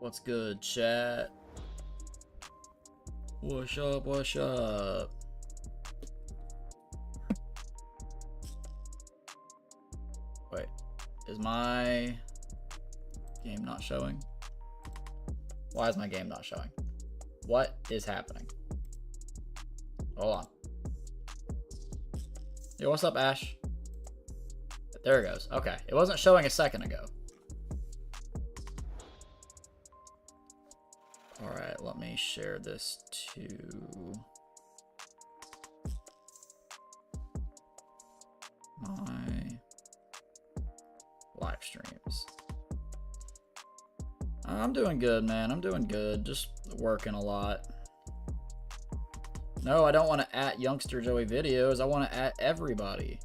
What's good, chat? What's up? What's up? Wait, is my game not showing? Why is my game not showing? What is happening? Hold on. Yo, what's up, Ash? There it goes. Okay, it wasn't showing a second ago. Alright, let me share this to my live streams. I'm doing good, man. I'm doing good. Just working a lot. No, I don't want to at Youngster Joey videos. I want to at everybody.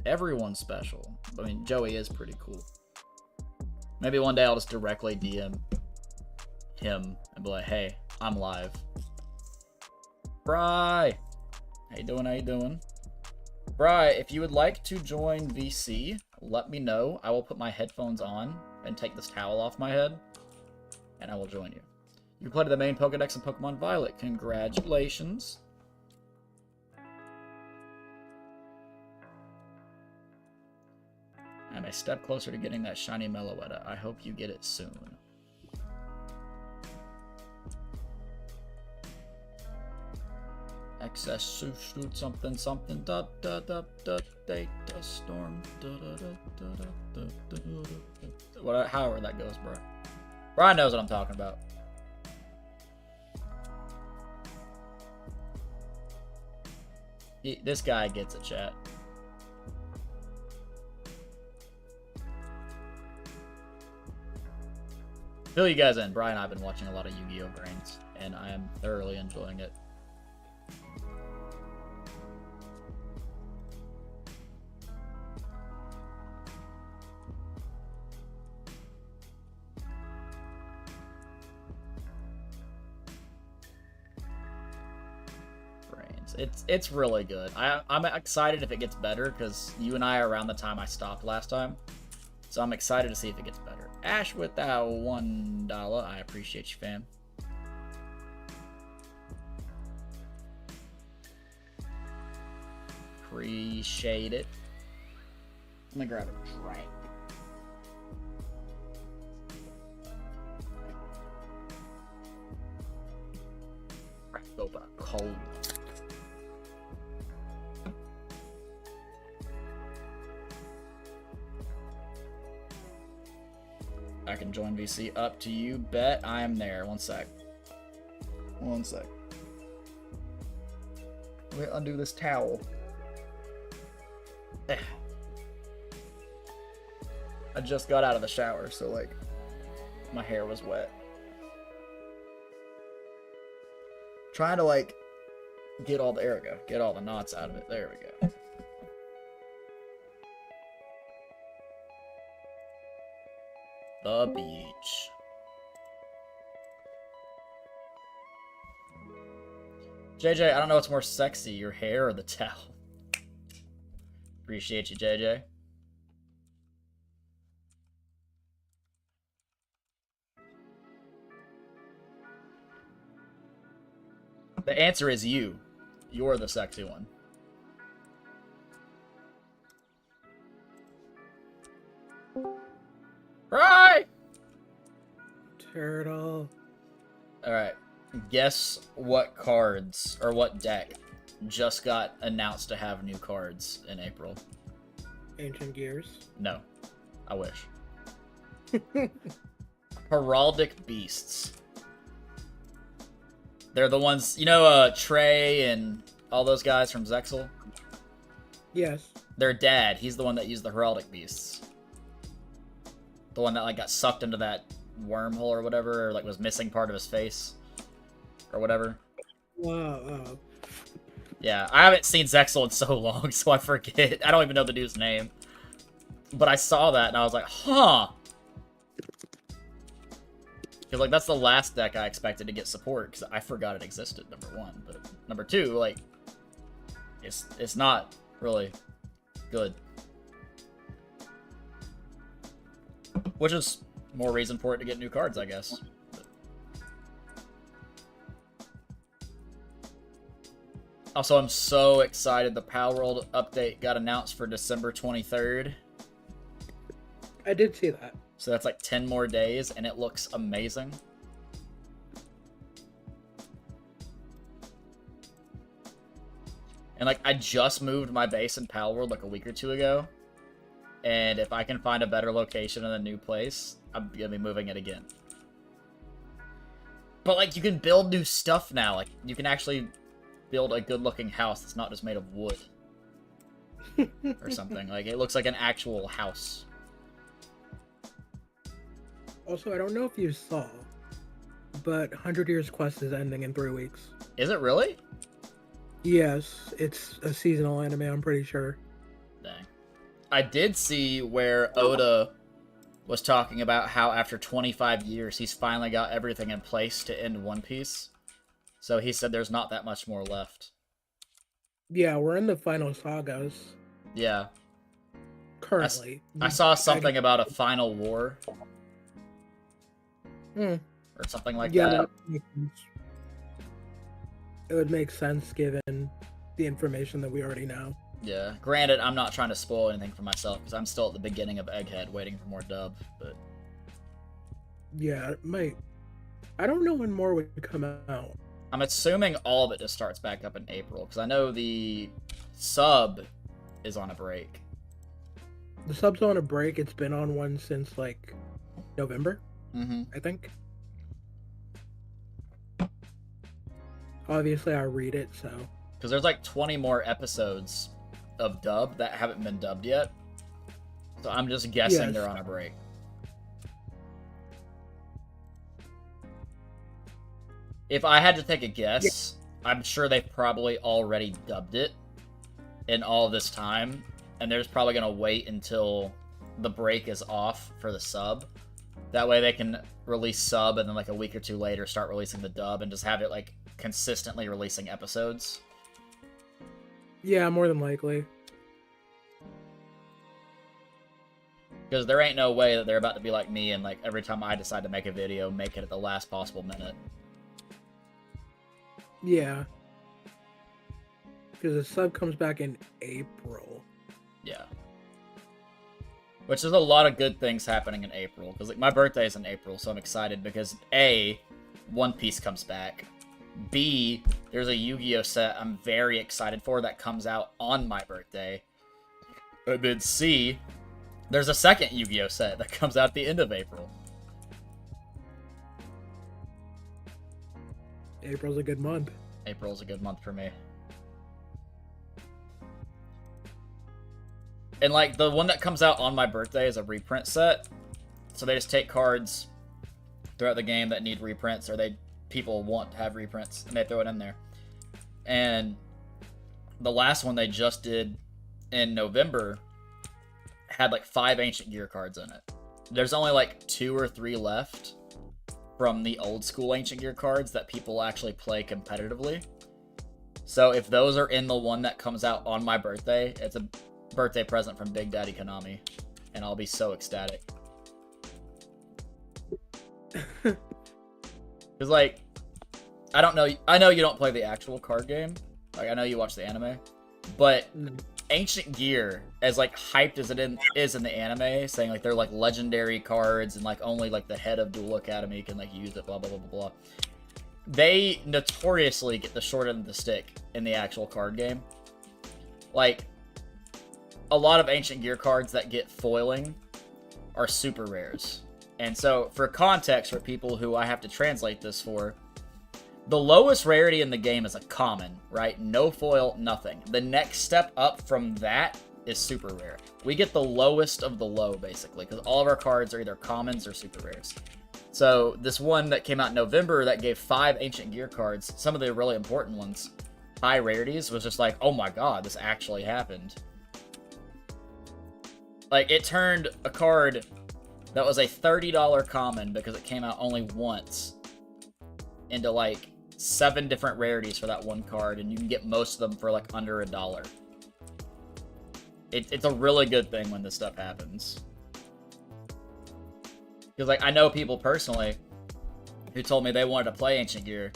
Everyone's special. I mean, Joey is pretty cool. Maybe one day I'll just directly DM him and be like, hey, I'm live. Bry! How you doing? How you doing? Bry, if you would like to join VC, let me know. I will put my headphones on and take this towel off my head, and I will join you. You played the main Pokedex in Pokemon Violet. Congratulations. I'm a step closer to getting that shiny Meloetta. I hope you get it soon. Excess suit something something da da da da data storm da da da da da da da. What, however that goes, bro. Brian knows what I'm talking about. This guy gets a chat. Fill you guys in. Brian and I have been watching a lot of Yu-Gi-Oh! Brains, and I am thoroughly enjoying it. It's really good. I'm excited if it gets better, because you and I are around the time I stopped last time. So I'm excited to see if it gets better. Ash with that $1. I appreciate you, fam. Appreciate it. Let me grab a drink. Open a cold. I can join VC. Up to you. Bet I am there. One sec. One sec. Let me undo this towel. I just got out of the shower, so like my hair was wet. Trying to like get all the, there we go. Get all the knots out of it. There we go. The beach. JJ, I don't know what's more sexy, your hair or the towel. Appreciate you, JJ. The answer is you. You're the sexy one. Right! Turtle. Alright. Guess what cards, or what deck, just got announced to have new cards in April? Ancient Gears. No. I wish. Heraldic Beasts. They're the ones, you know, Trey and all those guys from Zexal? Yes. Their dad, he's the one that used the Heraldic Beasts. The one that like got sucked into that wormhole or whatever, or like was missing part of his face or whatever. Wow. Yeah, I haven't seen Zexal in so long, so I forget. I don't even know the dude's name. But I saw that and I was like, huh. Because like that's the last deck I expected to get support, because I forgot it existed, number one. But number two, like it's not really good. Which is more reason for it to get new cards, I guess. Also, I'm so excited. The Palworld update got announced for December 23rd. I did see that. So that's like 10 more days, and it looks amazing. And like, I just moved my base in Palworld like a week or two ago. And if I can find a better location in a new place, I'm gonna be moving it again. But like, you can build new stuff now. Like, you can actually build a good-looking house that's not just made of wood. Or something. Like, it looks like an actual house. Also, I don't know if you saw, but 100 Years Quest is ending in 3 weeks. Is it really? Yes, it's a seasonal anime, I'm pretty sure. Dang. I did see where Oda was talking about how after 25 years, he's finally got everything in place to end One Piece. So he said there's not that much more left. Yeah, we're in the final sagas. Yeah. Currently. I saw something about a final war. Or something like yeah, that. It would make sense given the information that we already know. Yeah. Granted, I'm not trying to spoil anything for myself, because I'm still at the beginning of Egghead waiting for more dub, but... Yeah, it might... I don't know when more would come out. I'm assuming all of it just starts back up in April, because I know the sub is on a break. The sub's on a break. It's been on one since, like, November, I think. Obviously, I read it, so... Because there's like 20 more episodes of dub that haven't been dubbed yet. So I'm just guessing they're on a break. If I had to take a guess, I'm sure they've probably already dubbed it in all this time. And they're just probably going to wait until the break is off for the sub. That way they can release sub and then like a week or two later start releasing the dub and just have it like consistently releasing episodes. Yeah, more than likely. Because there ain't no way that they're about to be like me and like every time I decide to make a video, make it at the last possible minute. Yeah. Because the sub comes back in April. Yeah. Which is a lot of good things happening in April. Because like my birthday is in April, so I'm excited because A, One Piece comes back. B, there's a Yu-Gi-Oh set I'm very excited for that comes out on my birthday. And then C, there's a second Yu-Gi-Oh set that comes out at the end of April. April's a good month. April's a good month for me. And like the one that comes out on my birthday is a reprint set. So they just take cards throughout the game that need reprints or people want to have reprints and they throw it in there. And the last one they just did in November had like 5 Ancient Gear cards in it. There's only like 2 or 3 left from the old school Ancient Gear cards that people actually play competitively. So if those are in the one that comes out on my birthday, it's a birthday present from Big Daddy Konami, and I'll be so ecstatic. Because, like, I don't know, I know you don't play the actual card game, like, I know you watch the anime, but Ancient Gear, as, like, hyped as it is in the anime, saying, like, they're, like, legendary cards, and, like, only, like, the head of Duel Academy can, like, use it, blah, blah, blah, blah, blah. They notoriously get the short end of the stick in the actual card game. Like, a lot of Ancient Gear cards that get foiling are super rares. And so, for context for people who I have to translate this for, the lowest rarity in the game is a common, right? No foil, nothing. The next step up from that is super rare. We get the lowest of the low, basically, because all of our cards are either commons or super rares. So, this one that came out in November that gave 5 Ancient Gear cards, some of the really important ones, high rarities, was just like, oh my god, this actually happened. Like, it turned a card that was a $30 common because it came out only once into, like, 7 different rarities for that one card, and you can get most of them for, like, under $1. It's a really good thing when this stuff happens. Because, like, I know people personally who told me they wanted to play Ancient Gear.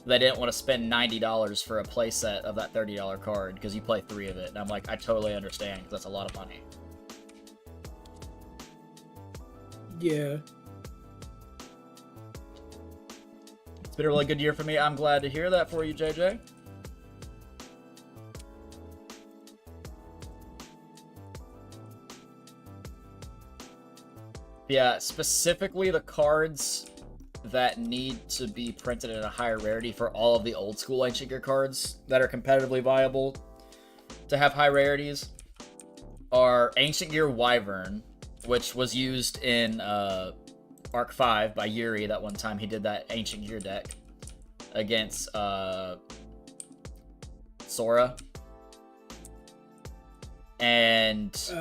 They didn't want to spend $90 for a playset of that $30 card because you play 3 of it. And I'm like, I totally understand because that's a lot of money. Yeah. It's been a really good year for me. I'm glad to hear that for you, JJ. Yeah, specifically the cards that need to be printed at a higher rarity for all of the old school Ancient Gear cards that are competitively viable to have high rarities are Ancient Gear Wyvern, which was used in Arc 5 by Yuri that one time he did that Ancient Gear deck against Sora. And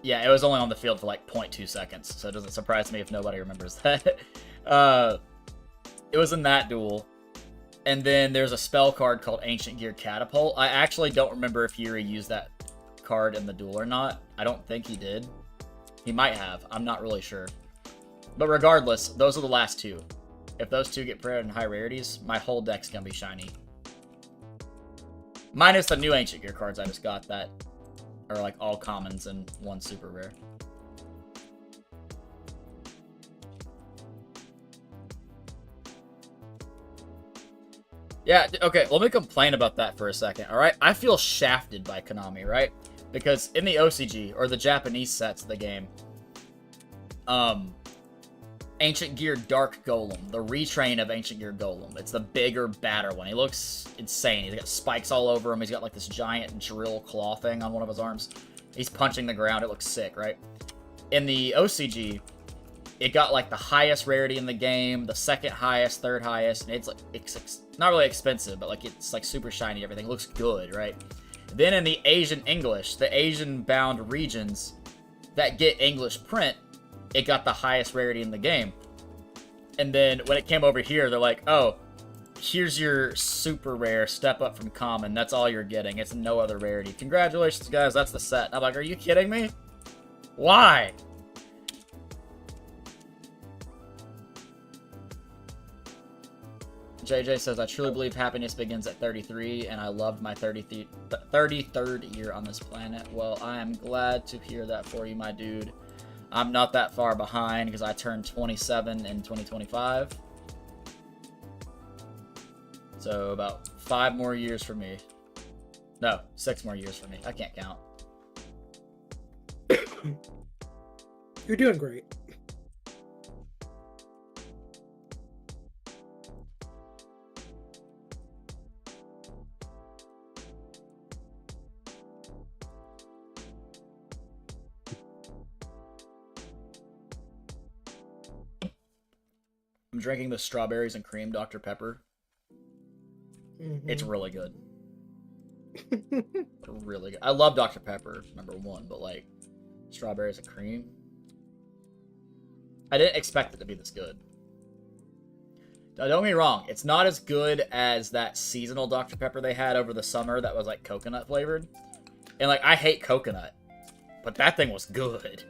yeah, it was only on the field for like 0.2 seconds, so it doesn't surprise me if nobody remembers that. It was in that duel. And then there's a spell card called Ancient Gear Catapult. I actually don't remember if Yuri used that card in the duel or not. I don't think he did. He might have. I'm not really sure. But regardless, those are the last two. If those two get printed in high rarities, my whole deck's gonna be shiny. Minus the new Ancient Gear cards I just got that are like all commons and one super rare. Yeah, okay, let me complain about that for a second, alright? I feel shafted by Konami, right? Because in the OCG, or the Japanese sets of the game, Ancient Gear Dark Golem, the retrain of Ancient Gear Golem. It's the bigger, badder one. He looks insane. He's got spikes all over him. He's got like this giant drill claw thing on one of his arms. He's punching the ground. It looks sick, right? In the OCG, it got like the highest rarity in the game, the second highest, third highest, and it's like it's not really expensive, but like it's like super shiny. Everything looks good, right? Then in the Asian English, the Asian bound regions that get English print, it got the highest rarity in the game. And then when it came over here, they're like, oh, here's your super rare step up from common. That's all you're getting. It's no other rarity. Congratulations, guys. That's the set. I'm like, are you kidding me? Why? JJ says, I truly believe happiness begins at 33, and I loved my 33rd year on this planet. Well, I am glad to hear that for you, my dude. I'm not that far behind because I turned 27 in 2025. So about 5 more years for me. No, 6 more years for me. I can't count. You're doing great. I'm drinking the strawberries and cream Dr. Pepper. Mm-hmm. It's really good. Really good. I love Dr. Pepper, #1, but like strawberries and cream. I didn't expect it to be this good. Now, don't get me wrong, it's not as good as that seasonal Dr. Pepper they had over the summer that was like coconut flavored. And like I hate coconut, but that thing was good.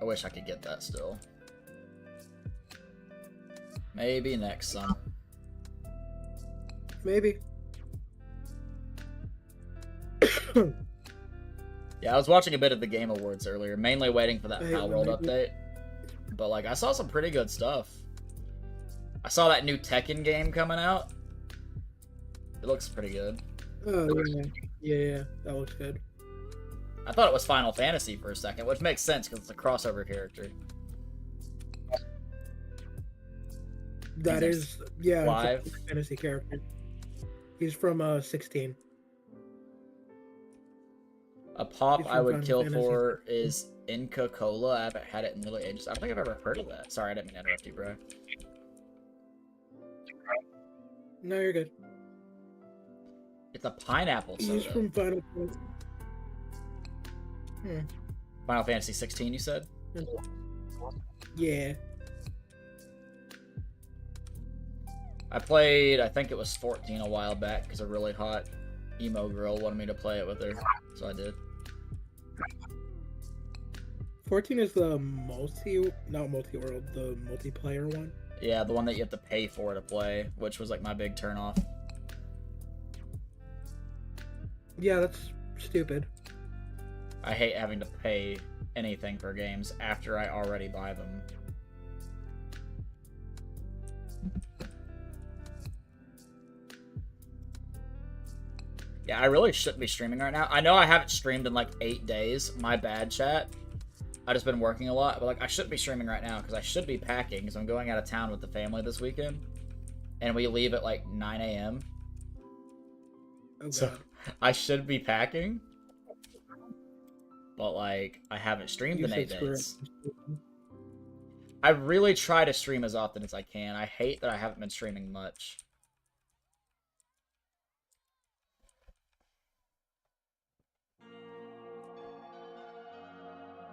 I wish I could get that still. Maybe next summer. Maybe. Yeah, I was watching a bit of the Game Awards earlier, mainly waiting for that Pal World update. But like, I saw some pretty good stuff. I saw that new Tekken game coming out. It looks pretty good. Oh, yeah, that looks good. I thought it was Final Fantasy for a second, which makes sense because it's a crossover character. That is, yeah, Live. it's a fantasy character. He's from 16. A pop He's I from would Final kill Fantasy. for is Inca Cola. I haven't had it in literally ages. I don't think I've ever heard of that. Sorry, I didn't mean to interrupt you, bro. No, you're good. It's a pineapple He's soda. from Final Fantasy. Final Fantasy 16, you said? Yeah. I played, I think it was 14 a while back because of Really Hot. emo girl wanted me to play it with her, so I did. 14 is the not multi-world, the multiplayer one. Yeah, the one that you have to pay for to play, which was like my big turnoff. Yeah, that's stupid. I hate having to pay anything for games after I already buy them. Yeah, I really shouldn't be streaming right now. I know I haven't streamed in like 8 days. My bad, chat. I've just been working a lot, but like I shouldn't be streaming right now because I should be packing because I'm going out of town with the family this weekend. And we leave at like 9 a.m. Oh, so God. I should be packing. But like I haven't streamed in 8 days. I really try to stream as often as I can. I hate that I haven't been streaming much.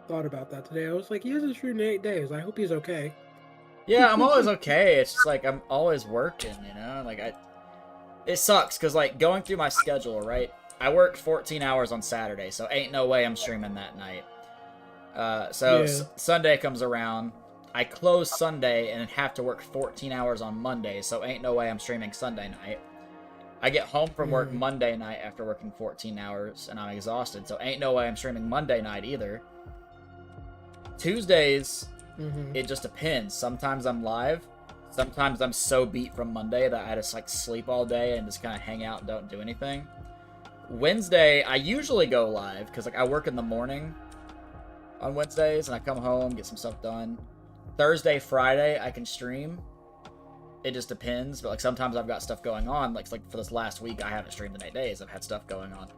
Thought about that today. I was like, he hasn't streamed in 8 days. I hope he's okay. Yeah, I'm always okay. It's just like I'm always working, you know? Like it sucks because like going through my schedule, right? I work 14 hours on Saturday, so ain't no way I'm streaming that night. Sunday comes around. I close Sunday and have to work 14 hours on Monday, so ain't no way I'm streaming Sunday night. I get home from work Monday night after working 14 hours, and I'm exhausted, so ain't no way I'm streaming Monday night either. Tuesdays, it just depends. Sometimes I'm live. Sometimes I'm so beat from Monday that I just like sleep all day and just kind of hang out and don't do anything. Wednesday, I usually go live because like I work in the morning on Wednesdays and I come home, get some stuff done. Thursday, Friday, I can stream. It just depends, but like sometimes I've got stuff going on. Like for this last week, I haven't streamed in 8 days. I've had stuff going on,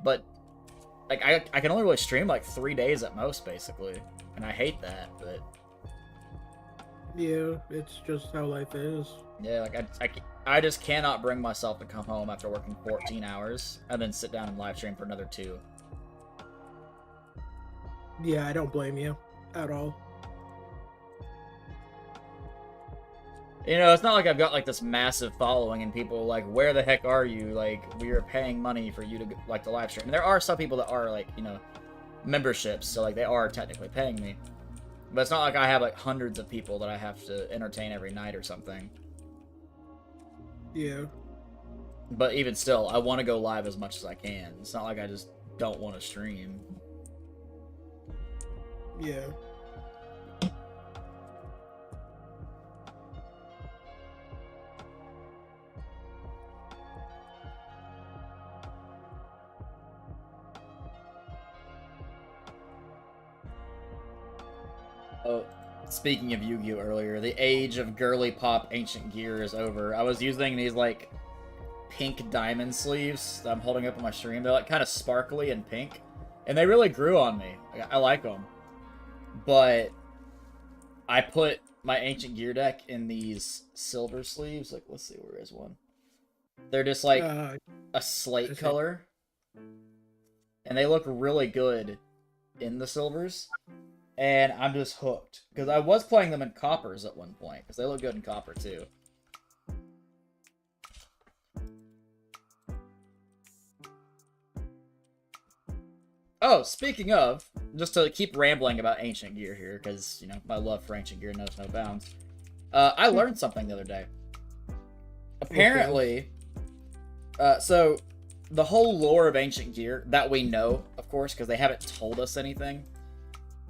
but like I can only really stream like 3 days at most, basically, and I hate that. But yeah, it's just how life is. Yeah, like I just cannot bring myself to come home after working 14 hours and then sit down and live stream for another 2. Yeah, I don't blame you at all. You know, it's not like I've got like this massive following and people are like, where the heck are you? Like, we are paying money for you to like to live stream. And there are some people that are like, you know, memberships, so like they are technically paying me. But it's not like I have like hundreds of people that I have to entertain every night or something. Yeah. But even still, I want to go live as much as I can. It's not like I just don't want to stream. Yeah. Oh, speaking of Yu-Gi-Oh! Earlier, the age of girly pop ancient gear is over. I was using these, like, pink diamond sleeves that I'm holding up on my stream. They're, like, kind of sparkly and pink. And they really grew on me. I like them. But I put my ancient gear deck in these silver sleeves. Like, let's see, where is one? They're just, like, a slate color. And they look really good in the silvers. And I'm just hooked. Because I was playing them in coppers at one point. Because they look good in copper, too. Oh, speaking of, just to keep rambling about ancient gear here, because, you know, my love for ancient gear knows no bounds. I learned something the other day. Apparently, so, the whole lore of ancient gear, that we know, of course, because they haven't told us anything,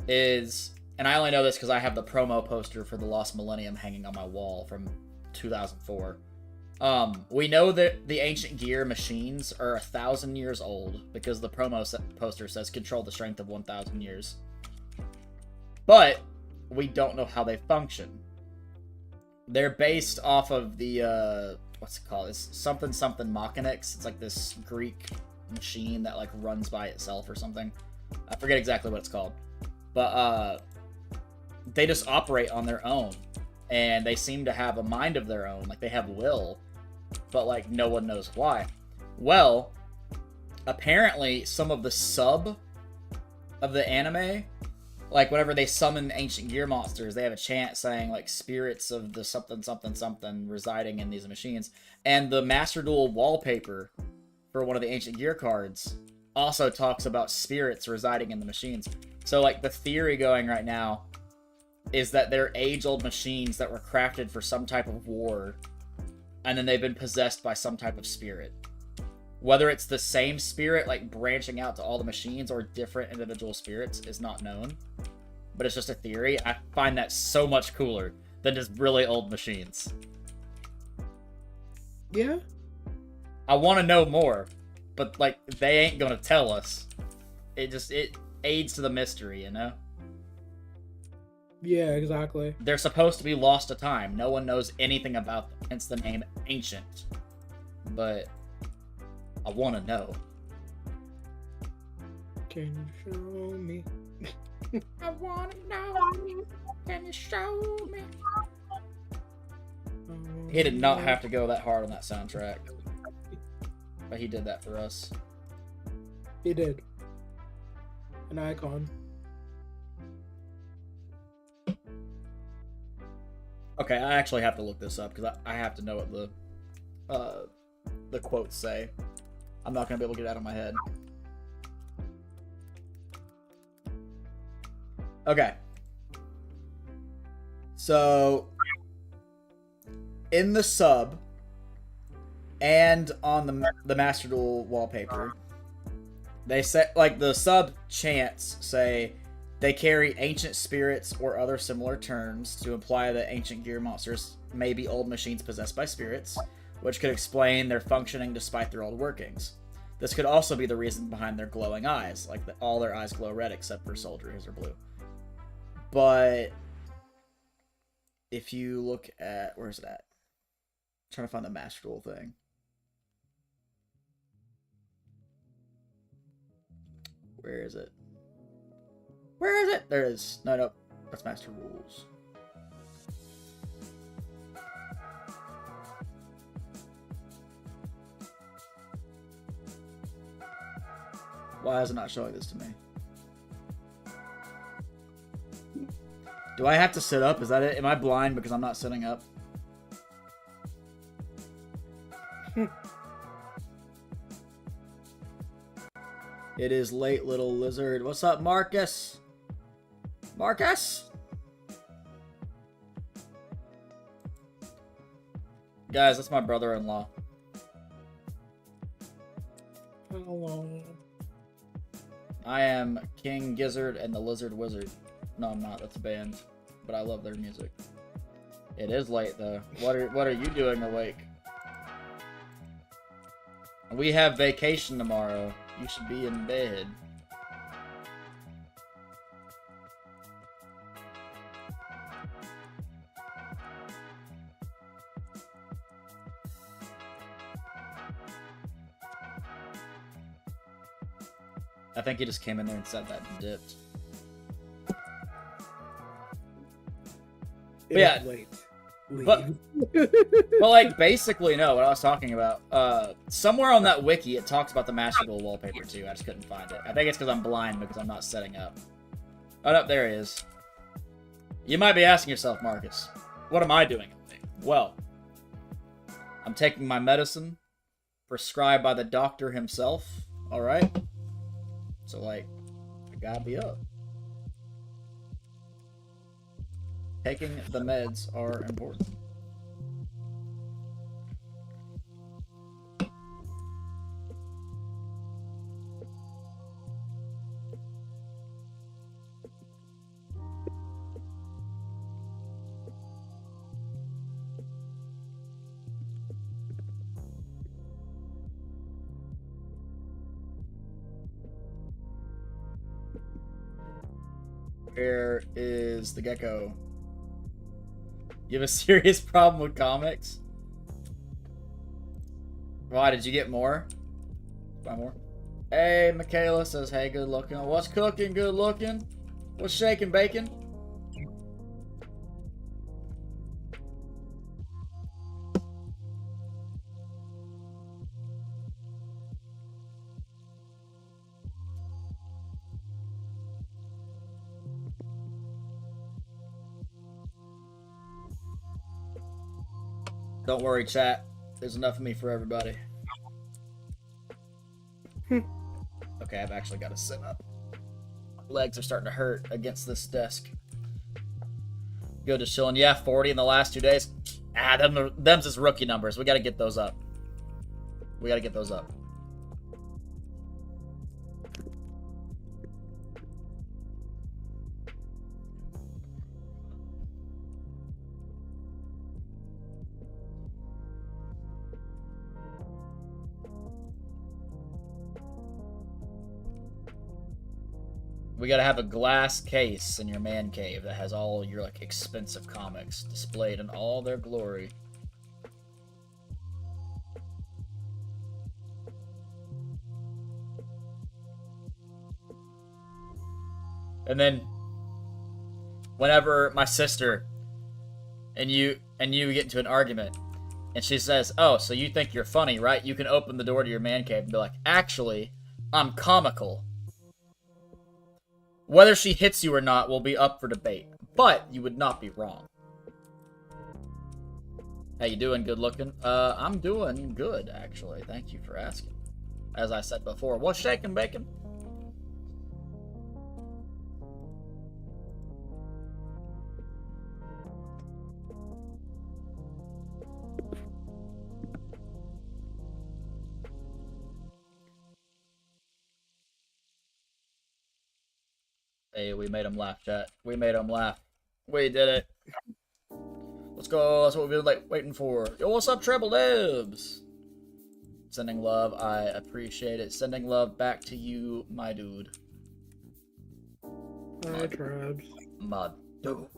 is, and I only know this because I have the promo poster for the Lost Millennium hanging on my wall from 2004. We know that the ancient gear machines are 1,000 years old because the promo poster says control the strength of 1,000 years. But we don't know how they function. They're based off of the, what's it called? It's something Mechanix. It's like this Greek machine that like runs by itself or something. I forget exactly what it's called. But they just operate on their own. And they seem to have a mind of their own. Like, they have will. But, like, no one knows why. Well, apparently, some of the sub of the anime, like, whenever they summon ancient gear monsters, they have a chant saying, like, spirits of the something residing in these machines. And the Master Duel wallpaper for one of the ancient gear cards also talks about spirits residing in the machines. So, like, the theory going right now is that they're age-old machines that were crafted for some type of war, and then they've been possessed by some type of spirit. Whether it's the same spirit, like, branching out to all the machines, or different individual spirits is not known. But it's just a theory. I find that so much cooler than just really old machines. Yeah. I want to know more, but, like, they ain't gonna tell us. It aids to the mystery, you know? Yeah, exactly. They're supposed to be lost to time. No one knows anything about them, hence the name Ancient. But I want to know. Can you show me? I want to know. Can you show me? He did not have to go that hard on that soundtrack. But he did that for us. He did. An icon. Okay, I actually have to look this up because I have to know what the quotes say. I'm not gonna be able to get it out of my head. Okay. So in the sub and on the Master Duel wallpaper, they say, like, the sub chants say they carry ancient spirits or other similar terms to imply that ancient gear monsters may be old machines possessed by spirits, which could explain their functioning despite their old workings. This could also be the reason behind their glowing eyes, like all their eyes glow red except for Soldier, his are blue. But if you look at, where's it at? I'm trying to find the Master Duel thing. Where is it? Where is it? There it is. No, that's Master Rules. Why is it not showing this to me? Do I have to sit up? Is that it? Am I blind because I'm not sitting up? It is late, little lizard. What's up, Marcus? Marcus? Guys, that's my brother-in-law. Hello. I am King Gizzard and the Lizard Wizard. No, I'm not. That's a band. But I love their music. It is late, though. What are you doing awake? We have vacation tomorrow. You should be in bed. I think he just came in there and said that and dipped. It yeah, is late. but like, basically, no. What I was talking about, somewhere on that wiki, it talks about the Master Duel wallpaper too. I just couldn't find it. I think it's because I'm blind because I'm not setting up. Oh no, there he is. You might be asking yourself, Marcus, what am I doing? Well, I'm taking my medicine prescribed by the doctor himself. All right. So, like, I gotta be up. Taking the meds are important. Where is the gecko? You have a serious problem with comics? Why, did you get more? Buy more? Hey, Michaela says, hey, good looking. What's cooking, good looking? What's shaking, bacon? Don't worry, chat. There's enough of me for everybody. Okay, I've actually got to sit up. Legs are starting to hurt against this desk. Good to chilling. Yeah, 40 in the last 2 days. Them's just rookie numbers. We got to get those up. We got to get those up. We gotta have a glass case in your man cave that has all your like expensive comics displayed in all their glory. And then whenever my sister and you get into an argument and she says, "Oh, so you think you're funny, right?" You can open the door to your man cave and be like, "Actually, I'm comical." Whether she hits you or not will be up for debate, but you would not be wrong. How you doing? Good looking? I'm doing good, actually. Thank you for asking. As I said before, what's shaking, bacon? Hey, we made him laugh, chat. We made him laugh. We did it. Let's go. That's what we've been like waiting for. Yo, what's up, Treble Dibs? Sending love. I appreciate it. Sending love back to you, my dude. Hi, Trabs. My dude.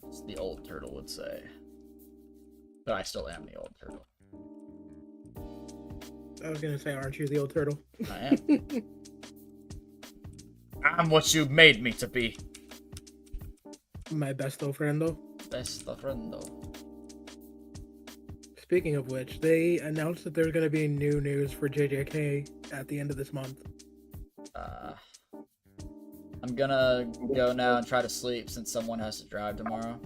As the old turtle would say. But I still am the old turtle. I was gonna say, aren't you the old turtle? I am. I'm what you made me to be. My besto friendo. Besta friendo. Speaking of which, they announced that there's gonna be new news for JJK at the end of this month. I'm gonna go now and try to sleep since someone has to drive tomorrow.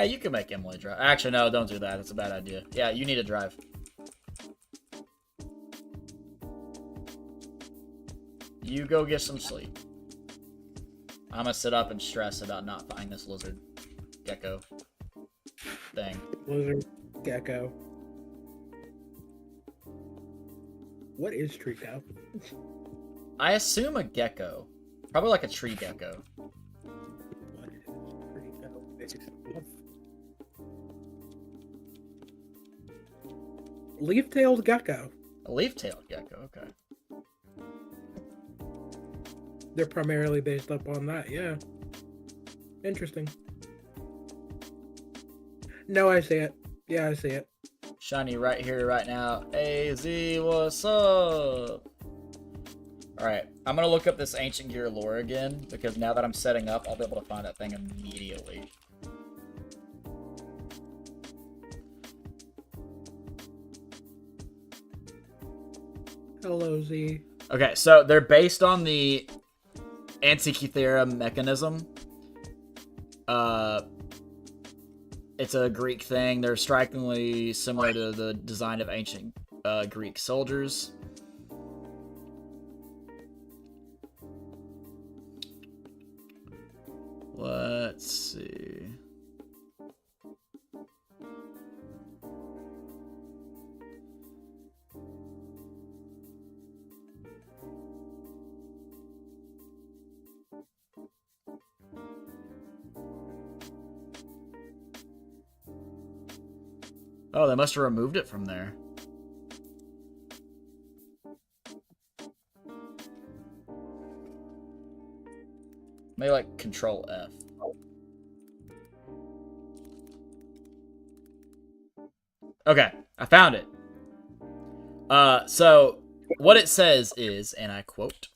You can make Emily drive. Actually, no, don't do that. It's a bad idea. Yeah, you need to drive. You go get some sleep. I'm gonna sit up and stress about not finding this lizard gecko thing. Lizard gecko. What is Treecko? I assume a gecko. Probably like a tree gecko. What is Treecko? Leaf-tailed gecko. A leaf-tailed gecko, okay. They're primarily based up on that, yeah. Interesting. No, I see it. Yeah, I see it. Shiny right here, right now. AZ, what's up? Alright, I'm gonna look up this Ancient Gear lore again, because now that I'm setting up, I'll be able to find that thing immediately. Hello, Z. Okay, so they're based on the Antikythera mechanism. It's a Greek thing. They're strikingly similar to the design of ancient Greek soldiers. Let's see. Oh, they must have removed it from there. Maybe like Control F. Okay, I found it. So what it says is, and I quote,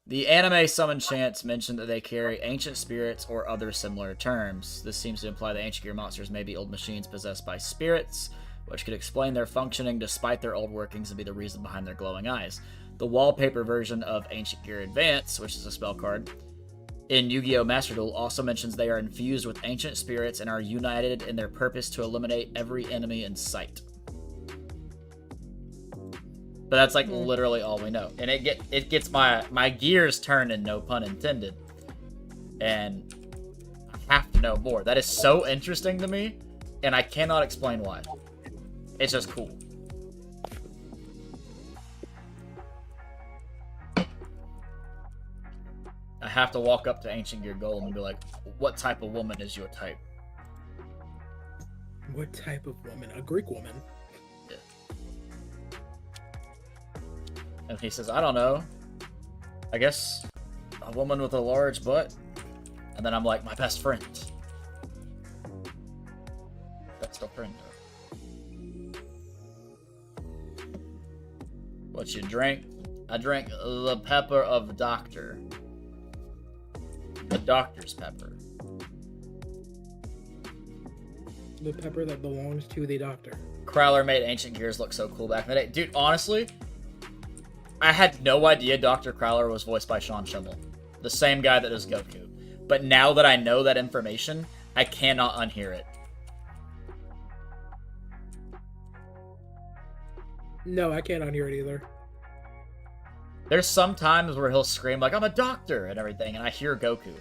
the anime summon chants mention that they carry ancient spirits or other similar terms. This seems to imply that ancient gear monsters may be old machines possessed by spirits, which could explain their functioning despite their old workings and be the reason behind their glowing eyes. The wallpaper version of Ancient Gear Advance, which is a spell card, in Yu-Gi-Oh! Master Duel also mentions they are infused with ancient spirits and are united in their purpose to eliminate every enemy in sight. But that's like literally all we know. And it gets my gears turning, no pun intended. And I have to know more. That is so interesting to me, and I cannot explain why. It's just cool. I have to walk up to Ancient Gear Golem and be like, what type of woman is your type? What type of woman? A Greek woman. Yeah. And he says, I don't know. I guess a woman with a large butt. And then I'm like, my best friend. Best of friend. What you drink? I drank the pepper of Doctor. The Doctor's pepper. The pepper that belongs to the Doctor. Crowler made Ancient Gears look so cool back in the day. Dude, honestly, I had no idea Dr. Crowler was voiced by Sean Schimmel. The same guy that does Goku. But now that I know that information, I cannot unhear it. No, I can't unhear it either. There's some times where he'll scream like, I'm a doctor and everything, and I hear Goku.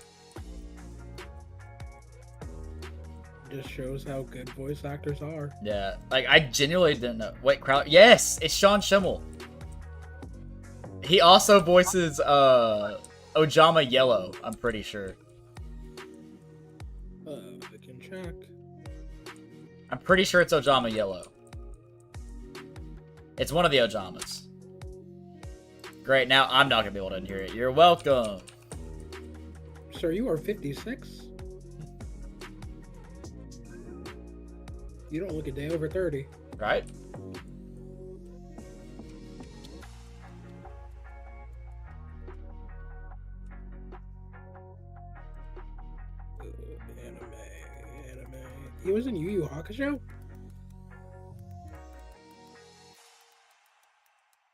Just shows how good voice actors are. Yeah, like, I genuinely didn't know. Wait, Crowler? Yes! It's Sean Schimmel. He also voices, Ojama Yellow, I'm pretty sure. I can check. I'm pretty sure it's Ojama Yellow. It's one of the Ojamas. Great, now I'm not gonna be able to hear it. You're welcome. Sir, you are 56? You don't look a day over 30. Right? Anime. He was in Yu Yu Hakusho?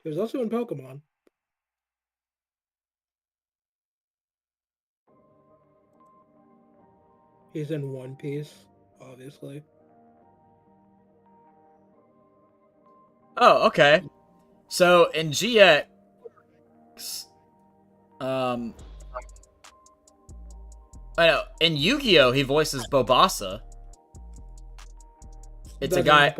He was also in Pokemon. He's in One Piece, obviously. Oh, okay. So, in GX, I know, in Yu-Gi-Oh! He voices Bobasa. It's a guy,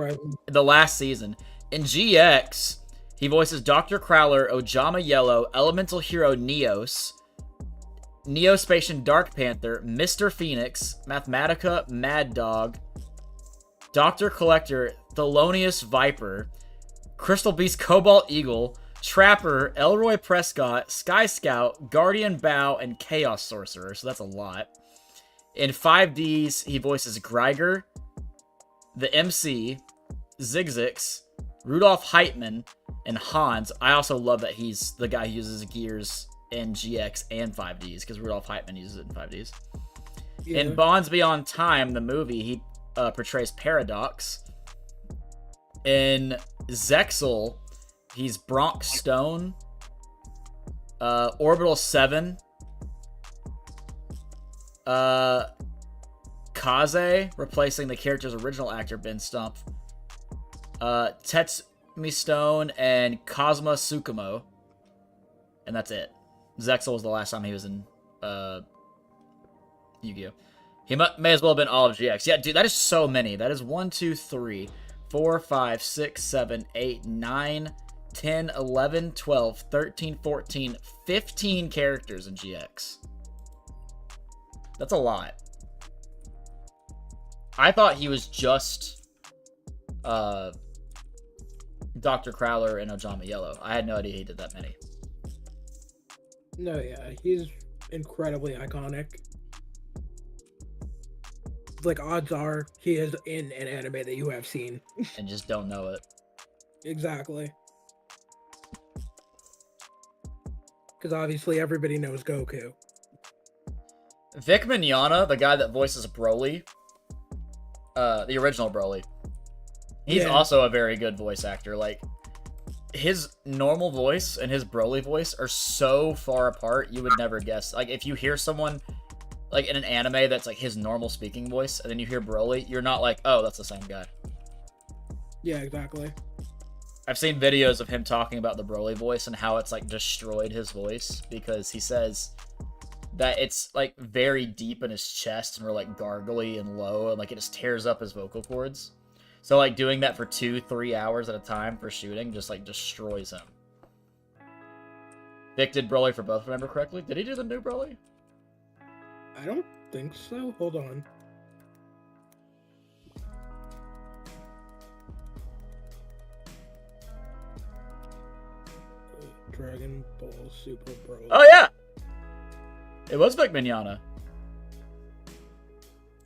the last season. In GX, he voices Dr. Crowler, Ojama Yellow, Elemental Hero Neos, Neospatian Dark Panther, Mr. Phoenix, Mathematica Mad Dog, Dr. Collector, Thelonious Viper, Crystal Beast Cobalt Eagle, Trapper, Elroy Prescott, Sky Scout, Guardian Bow, and Chaos Sorcerer, so that's a lot. In 5Ds, he voices Greiger, the MC, Zigzix, Rudolph Heitman, and Hans. I also love that he's the guy who uses gears in GX and 5Ds, because Rudolph Heitman uses it in 5Ds. Yeah. In Bonds Beyond Time, the movie, he portrays Paradox. In Zexel, he's Bronx Stone. Orbital 7. Kaze, replacing the character's original actor, Ben Stumpf. Tetsumi Stone, and Cosma Tsukumo. And that's it. Zexel was the last time he was in Yu-Gi-Oh! He may as well have been all of GX. Yeah, dude, that is so many. That is 1, 2, 3, 4, 5, 6, 7, 8, 9, 10, 11, 12, 13, 14, 15 characters in GX. That's a lot. I thought he was just Dr. Crowler and Ojama Yellow. I had no idea he did that many. No, yeah, he's incredibly iconic. Like, odds are he is in an anime that you have seen. And just don't know it. Exactly. Because obviously everybody knows Goku. Vic Mignogna, the guy that voices Broly, the original Broly, he's also a very good voice actor. Like, his normal voice and his Broly voice are so far apart, you would never guess. Like, if you hear someone, like, in an anime that's, like, his normal speaking voice, and then you hear Broly, you're not like, oh, that's the same guy. Yeah, exactly. I've seen videos of him talking about the Broly voice and how it's like destroyed his voice because he says that it's like very deep in his chest and we're like gargly and low and like it just tears up his vocal cords. So like doing that for 2-3 hours at a time for shooting just like destroys him. Vic did Broly for both, remember correctly? Did he do the new Broly? I don't think so. Hold on. Dragon Ball Super Broly. Oh yeah! It was Vic Mignogna.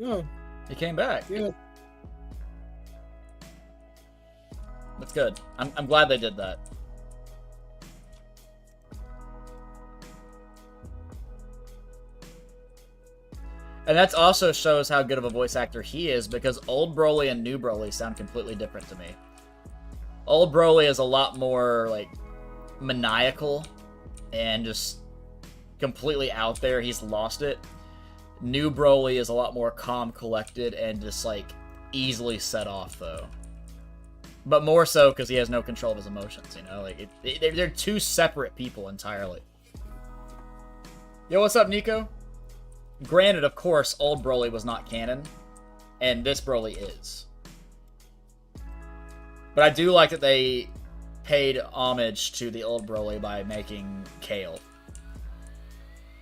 Oh. He came back. Yeah. That's good. I'm glad they did that. And that also shows how good of a voice actor he is, because old Broly and new Broly sound completely different to me. Old Broly is a lot more, like, maniacal and just completely out there. He's lost it. New Broly is a lot more calm, collected, and just, like, easily set off, though. But more so because he has no control of his emotions, you know? Like, they're two separate people entirely. Yo, what's up, Nico? Granted, of course, old Broly was not canon, and this Broly is. But I do like that they paid homage to the old Broly by making Kale.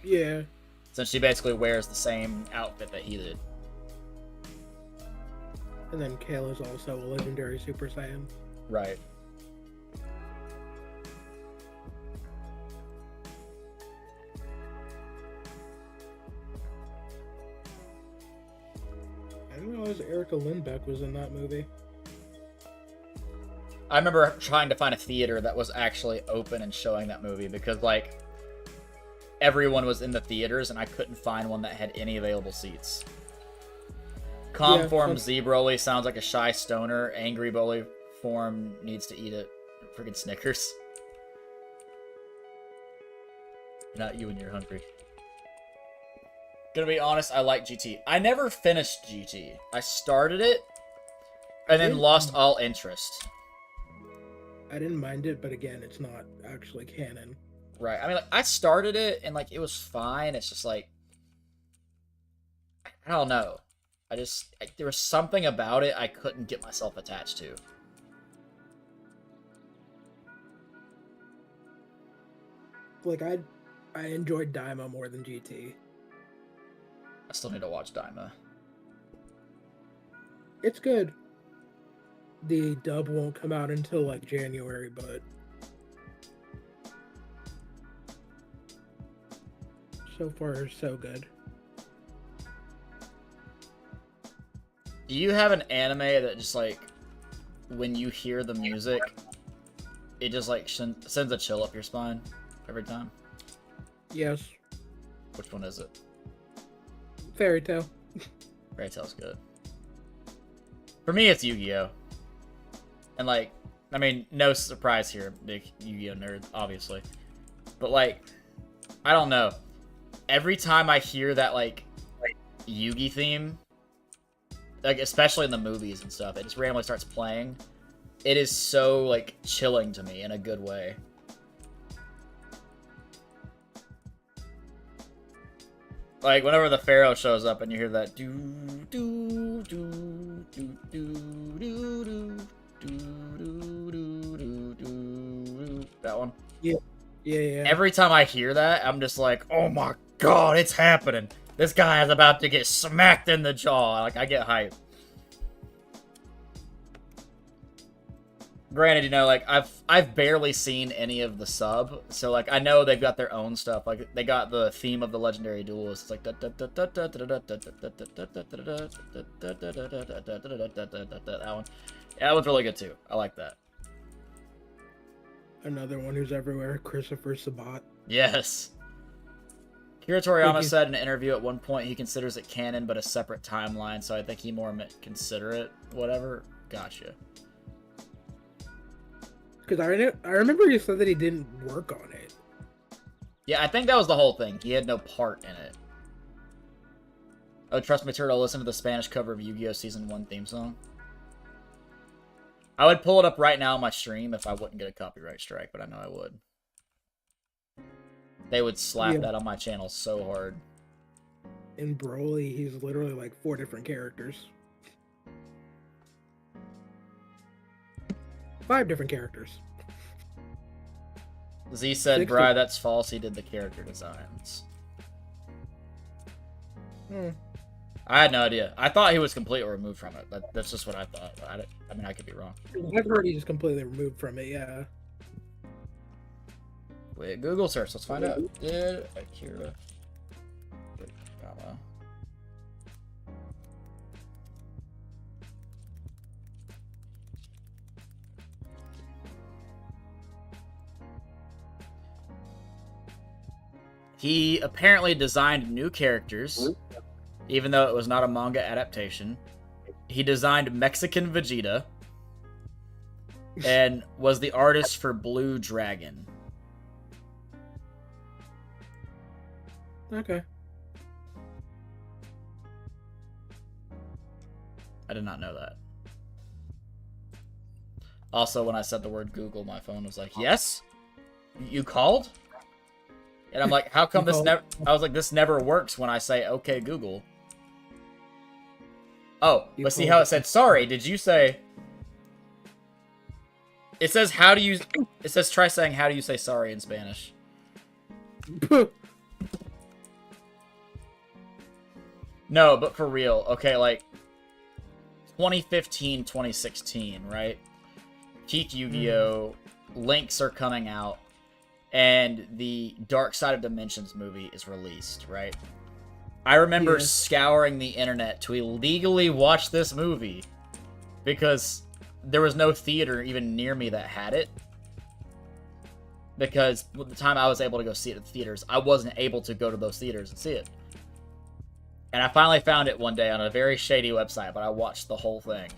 Yeah. Since she basically wears the same outfit that he did. And then Kale is also a legendary Super Saiyan. Right. I didn't realize Erica Lindbeck was in that movie. I remember trying to find a theater that was actually open and showing that movie because, like, everyone was in the theaters and I couldn't find one that had any available seats. Calm form Z Broly sounds like a shy stoner. Angry Broly form needs to eat a freaking Snickers. Not you when you're hungry. Gonna be honest, I like GT. I never finished GT. I started it and then lost all interest. I didn't mind it, but again, it's not actually canon. Right. I mean, like, I started it and, like, it was fine. It's just, like, I don't know. There was something about it I couldn't get myself attached to. Like, I enjoyed Daima more than GT. I still need to watch Daima. It's good. The dub won't come out until, like, January, but so far, so good. Do you have an anime that just, like, when you hear the music, it just, like, sends a chill up your spine every time? Yes. Which one is it? Fairy Tail. Fairy Tail's good. For me, it's Yu-Gi-Oh! And, like, I mean, no surprise here, big Yu-Gi-Oh! Nerd, obviously. But, like, I don't know. Every time I hear that, like Yu-Gi theme, like, especially in the movies and stuff, it just randomly starts playing. It is so, like, chilling to me in a good way. Like, whenever the Pharaoh shows up and you hear that do do do do do do do do, that one. Yeah. Yeah. Every time I hear that, I'm just like, oh my god, it's happening. This guy is about to get smacked in the jaw. Like, I get hyped. Granted, you know, like, I've barely seen any of the sub, so, like, I know they've got their own stuff. Like, they got the theme of the Legendary Duelist. It's like that one. Yeah, that one's really good too. I like that. Another one who's everywhere, Christopher Sabat. Yes. Kira Toriyama said in an interview at one point he considers it canon but a separate timeline, so I think he more meant consider it. Whatever. Gotcha. Because I remember he said that he didn't work on it. Yeah, I think that was the whole thing. He had no part in it. Oh, trust me, Turtle, listen to the Spanish cover of Yu-Gi-Oh! Season 1 theme song. I would pull it up right now on my stream if I wouldn't get a copyright strike, but I know I would. They would slap that on my channel so hard. In Broly, he's literally like 4 different characters. 5 different characters. Z said, Bri, that's false. He did the character designs. I had no idea. I thought he was completely removed from it. That's just what I thought. I mean, I could be wrong. I've heard he's completely removed from it, yeah. Wait, Google search. Let's find out. Did Akira Toriyama He apparently designed new characters, even though it was not a manga adaptation. He designed Mexican Vegeta, and was the artist for Blue Dragon. Okay. I did not know that. Also, when I said the word Google, my phone was like, yes? You called? And I'm like, how come this never... I was like, this never works when I say, okay, Google. Oh, but see how it said, sorry, did you say... It says, how do you... It says, try saying, how do you say sorry in Spanish? No, but for real, okay, like... 2015, 2016, right? Peak Yu-Gi-Oh! Links are coming out. And the Dark Side of Dimensions movie is released, right? I remember scouring the internet to illegally watch this movie because there was no theater even near me that had it. Because at the time I was able to go see it at the theaters, I wasn't able to go to those theaters and see it. And I finally found it one day on a very shady website, but I watched the whole thing.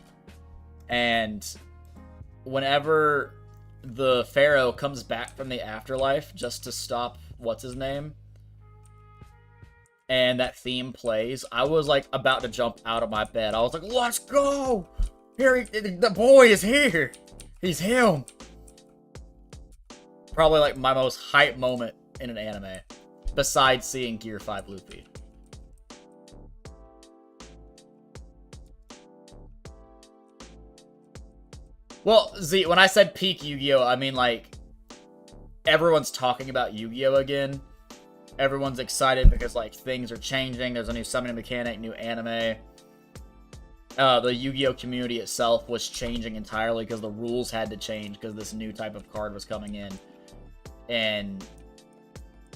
And whenever the Pharaoh comes back from the afterlife just to stop what's-his-name, and that theme plays, I was, like, about to jump out of my bed. I was like, let's go! Here, the boy is here! He's him! Probably, like, my most hype moment in an anime, besides seeing Gear 5 Luffy. Well, Z, when I said peak Yu-Gi-Oh, I mean, like, everyone's talking about Yu-Gi-Oh again. Everyone's excited because, like, things are changing. There's a new summoning mechanic, new anime. The Yu-Gi-Oh community itself was changing entirely because the rules had to change because this new type of card was coming in. And,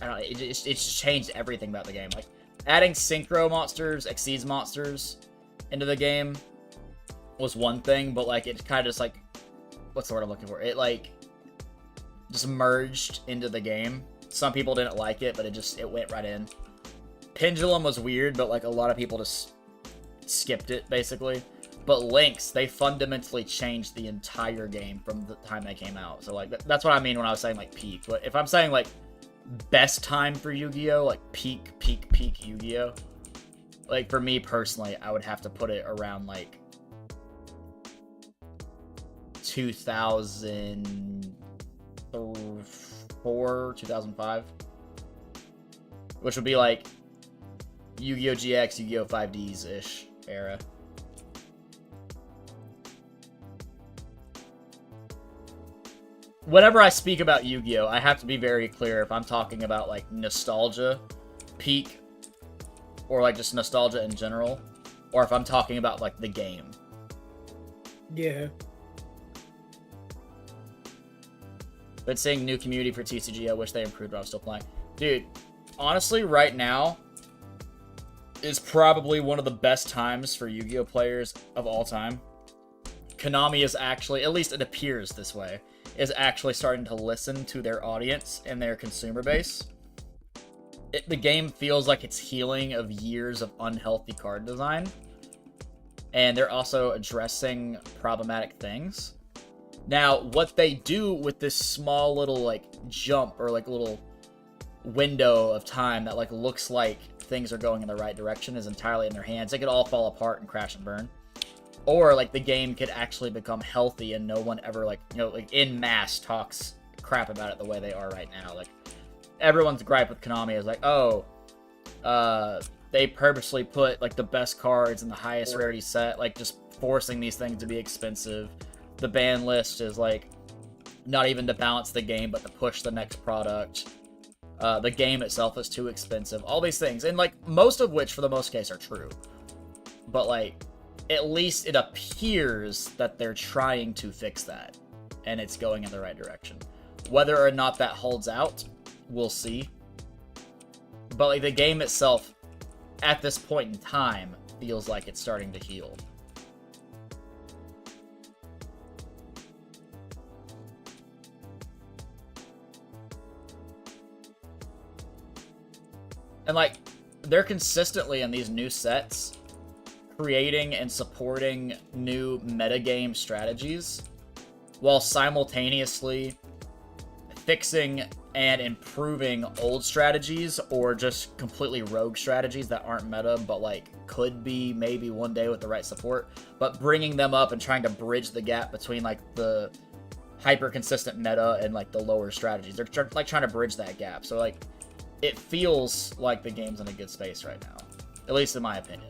I don't know, it just changed everything about the game. Like, adding Synchro monsters, Xyz monsters into the game was one thing, but, like, it kind of just, like, what's the word I'm looking for? It, like, just merged into the game. Some people didn't like it, but it went right in. Pendulum was weird, but, like, a lot of people just skipped it, basically. But Lynx, they fundamentally changed the entire game from the time they came out. So, like, that's what I mean when I was saying, like, peak. But if I'm saying, like, best time for Yu-Gi-Oh, like, peak Yu-Gi-Oh, like, for me personally, I would have to put it around, like, 2004, 2005, which would be like Yu-Gi-Oh! GX, Yu-Gi-Oh! 5Ds-ish era. Whenever I speak about Yu-Gi-Oh, I have to be very clear if I'm talking about, like, nostalgia, peak, or, like, just nostalgia in general, or if I'm talking about, like, the game. Yeah. But seeing new community for TCG, I wish they improved, but I'm still playing. Dude, honestly, right now is probably one of the best times for Yu-Gi-Oh! Players of all time. Konami is actually, at least it appears this way, is actually starting to listen to their audience and their consumer base. The game feels like it's healing of years of unhealthy card design. And they're also addressing problematic things. Now, what they do with this small little, like, jump or, like, little window of time that, like, looks like things are going in the right direction is entirely in their hands. They could all fall apart and crash and burn. or like the game could actually become healthy and no one ever like, you know, like in mass talks crap about it the way they are right now. Like everyone's gripe with Konami is like, oh, they purposely put like the best cards in the highest rarity set, like just forcing these things to be expensive. The ban list is like not even to balance the game, but to push the next product. The game itself is too expensive. All these things, and like most of which, for the most case, are true. But like, at least it appears that they're trying to fix that, and it's going in the right direction. Whether or not that holds out, we'll see. But like the game itself, at this point in time, feels like it's starting to heal. And like, they're consistently in these new sets creating and supporting new metagame strategies while simultaneously fixing and improving old strategies or just completely rogue strategies that aren't meta but like could be maybe one day with the right support, but bringing them up and trying to bridge the gap between like the hyper consistent meta and like the lower strategies. They're like trying to bridge that gap. So like it feels like the game's in a good space right now, at least in my opinion.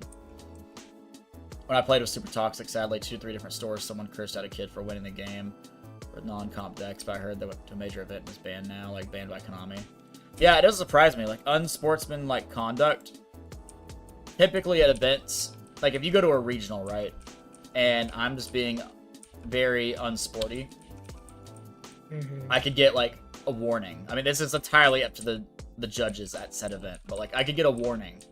When I played with Super Toxic, sadly, 2-3 different stores, someone cursed out a kid for winning the game with non-comp decks, but I heard they went to a major event and is banned now, like banned by Konami. Yeah, it does surprise me, like unsportsmanlike conduct. Typically at events, like if you go to a regional, right, and I'm just being very unsporty, I could get like a warning. I mean, this is entirely up to the judges at said event, but like I could get a warning,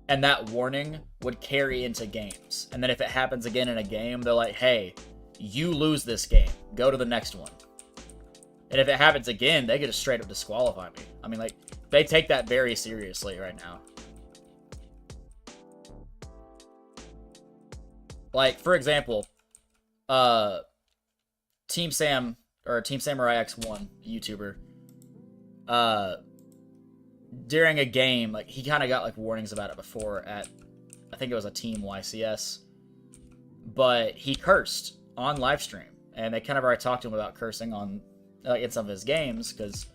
and that warning would carry into games, and then if it happens again in a game, they're like, hey, you lose this game, go to the next one. And if it happens again, they could just straight up disqualify me. I mean, like, they take that very seriously right now. Like, for example, Team Sam, or Team Samurai X1 YouTuber, during a game, like, he kind of got, like, warnings about it before at, I think it was a Team YCS, but he cursed on live stream, and they kind of already talked to him about cursing on, like, in some of his games, because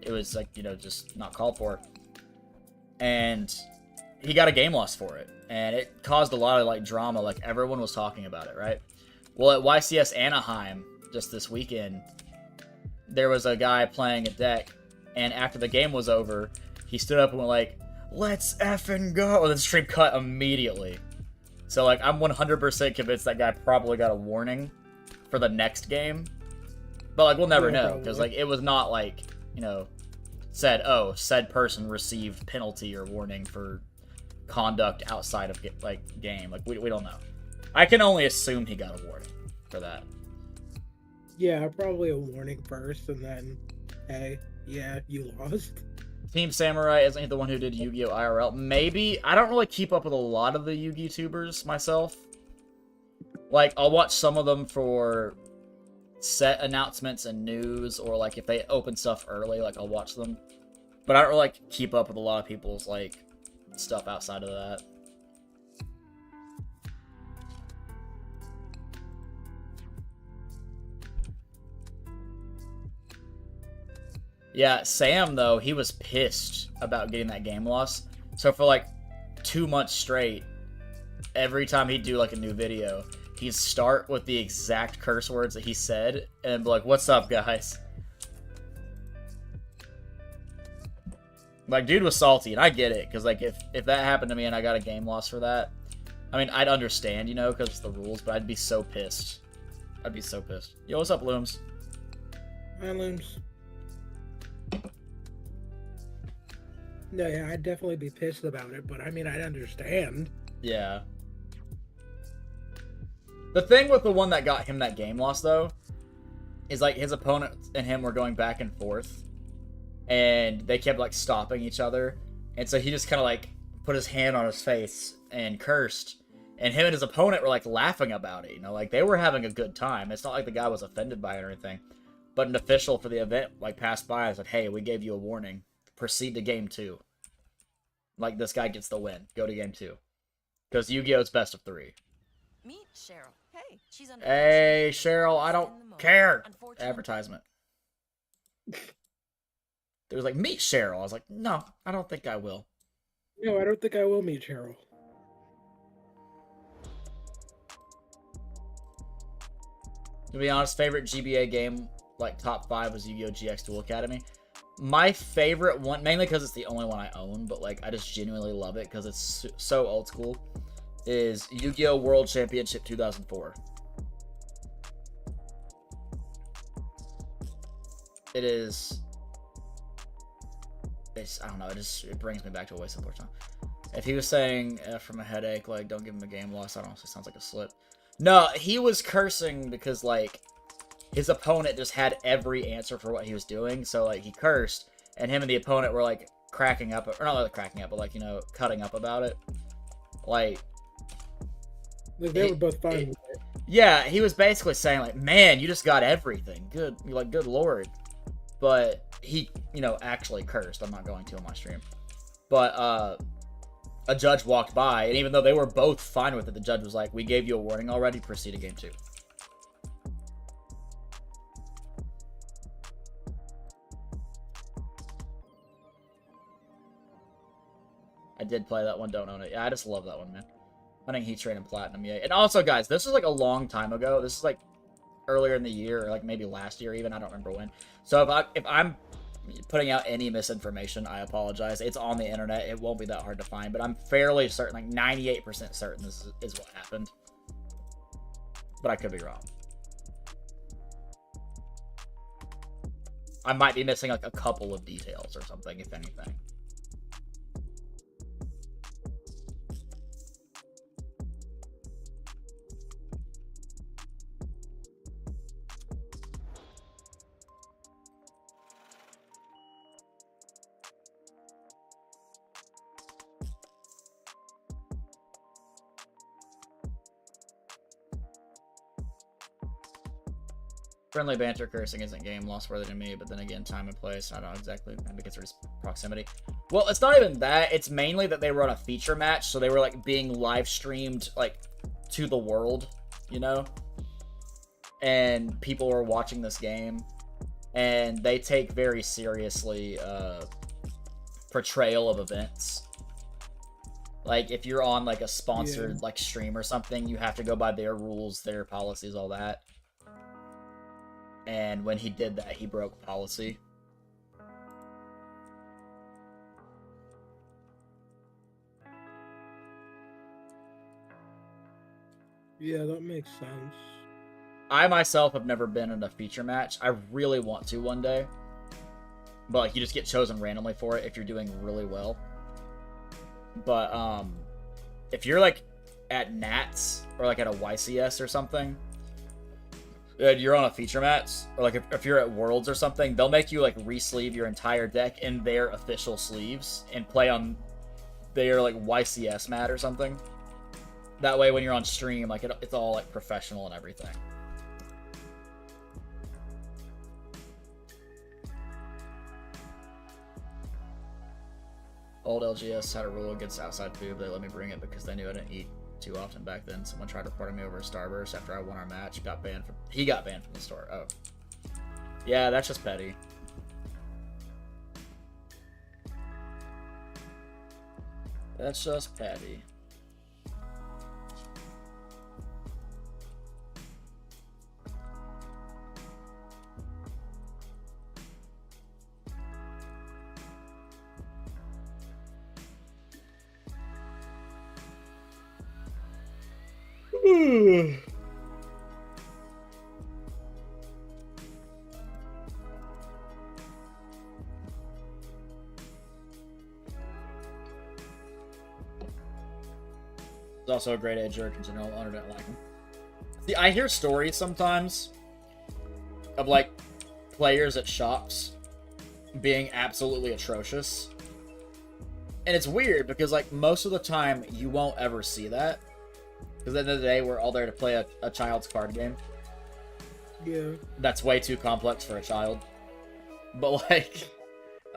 it was, like, you know, just not called for, and he got a game loss for it, and it caused a lot of, like, drama, like, everyone was talking about it, right? Well, at YCS Anaheim, just this weekend, there was a guy playing a deck, and after the game was over, he stood up and went like, let's effing go, and the stream cut immediately. So, like, I'm 100% convinced that guy probably got a warning for the next game. But, like, we'll never know, because, like, it was not, like, you know, said, oh, said person received penalty or warning for conduct outside of, like, game. Like, we don't know. I can only assume he got a warning for that. Yeah, probably a warning first, and then, hey, yeah, you lost. Team Samurai, isn't he the one who did Yu-Gi-Oh! IRL? Maybe. I don't really keep up with a lot of the Yu-Gi tubers myself. Like, I'll watch some of them for set announcements and news, or, like, if they open stuff early, like, I'll watch them. But I don't really, like, keep up with a lot of people's, like, stuff outside of that. Yeah, Sam, though, he was pissed about getting that game loss. So for, like, 2 months straight, every time he'd do, like, a new video, he'd start with the exact curse words that he said, and be like, what's up, guys? Like, dude was salty, and I get it, because, like, if that happened to me and I got a game loss for that, I mean, I'd understand, you know, because it's the rules, but I'd be so pissed. I'd be so pissed. Yo, what's up, Looms? Hi, Looms. No, yeah, I'd definitely be pissed about it, but I mean, I'd understand. Yeah. The thing with the one that got him that game loss, though, is, like, his opponent and him were going back and forth, and they kept, like, stopping each other, and so he just kind of, like, put his hand on his face and cursed, and him and his opponent were, like, laughing about it, you know, like, they were having a good time. It's not like the guy was offended by it or anything, but an official for the event, like, passed by and said, hey, we gave you a warning. Proceed to game 2. Like, this guy gets the win. Go to game 2. Because Yu-Gi-Oh's best of 3. Meet Cheryl. Hey, she's under Hey, pressure. Cheryl, I In don't the moment. care. Unfortunately- Advertisement. It was like, meet Cheryl. I was like, no, I don't think I will. No, I don't think I will meet Cheryl. To be honest, favorite GBA game, like top 5, was Yu-Gi-Oh! GX Duel Academy. My favorite one, mainly because it's the only one I own, but like I just genuinely love it because it's so old school, is Yu-Gi-Oh! World Championship 2004. It is... I don't know, it brings me back to a way simpler time. If he was saying from a headache, like, don't give him a game loss, that honestly sounds like a slip. No, he was cursing because, like, his opponent just had every answer for what he was doing, so, like, he cursed, and him and the opponent were, like, cracking up, or not really cracking up, but, like, you know, cutting up about it. Like They were both fine with it. Yeah, he was basically saying, like, man, you just got everything. Good, like, good lord. But he, you know, actually cursed. I'm not going to on my stream. But, a judge walked by, and even though they were both fine with it, the judge was like, we gave you a warning already, proceed to game 2. I did play that one, don't own it. Yeah, I just love that one, man. I think Heat Train and Platinum, yeah. And also, guys, this was like a long time ago. This is like earlier in the year, or like maybe last year even. I don't remember when. So if I'm putting out any misinformation, I apologize. It's on the internet. It won't be that hard to find, but I'm fairly certain, like 98% certain this is what happened. But I could be wrong. I might be missing like a couple of details or something, if anything. Friendly banter cursing isn't game loss worthy to me, but then again, time and place, I don't know exactly. Maybe because there's proximity. Well, it's not even that. It's mainly that they were on a feature match, so they were like being live streamed like to the world, you know? And people were watching this game, and they take very seriously portrayal of events. Like if you're on like a sponsored like stream or something, you have to go by their rules, their policies, all that. And when he did that, he broke policy. Yeah, that makes sense. I myself have never been in a feature match. I really want to one day. But like you just get chosen randomly for it if you're doing really well. But if you're like at Nats or like at a YCS or something, you're on a feature match, or like if you're at Worlds or something, they'll make you like re-sleeve your entire deck in their official sleeves and play on their like YCS mat or something. That way when you're on stream, like it's all like professional and everything. Old LGS had a rule against outside food. They let me bring it because they knew I didn't eat too often back then. Someone tried reporting me over a Starburst after I won our match. He got banned from the store. Oh. Yeah, that's just petty. That's just petty. He's also a grade A jerk in general. I don't like him. See, I hear stories sometimes of like players at shops being absolutely atrocious. And it's weird because like most of the time you won't ever see that. Because at the end of the day, we're all there to play a child's card game. Yeah. That's way too complex for a child. But like,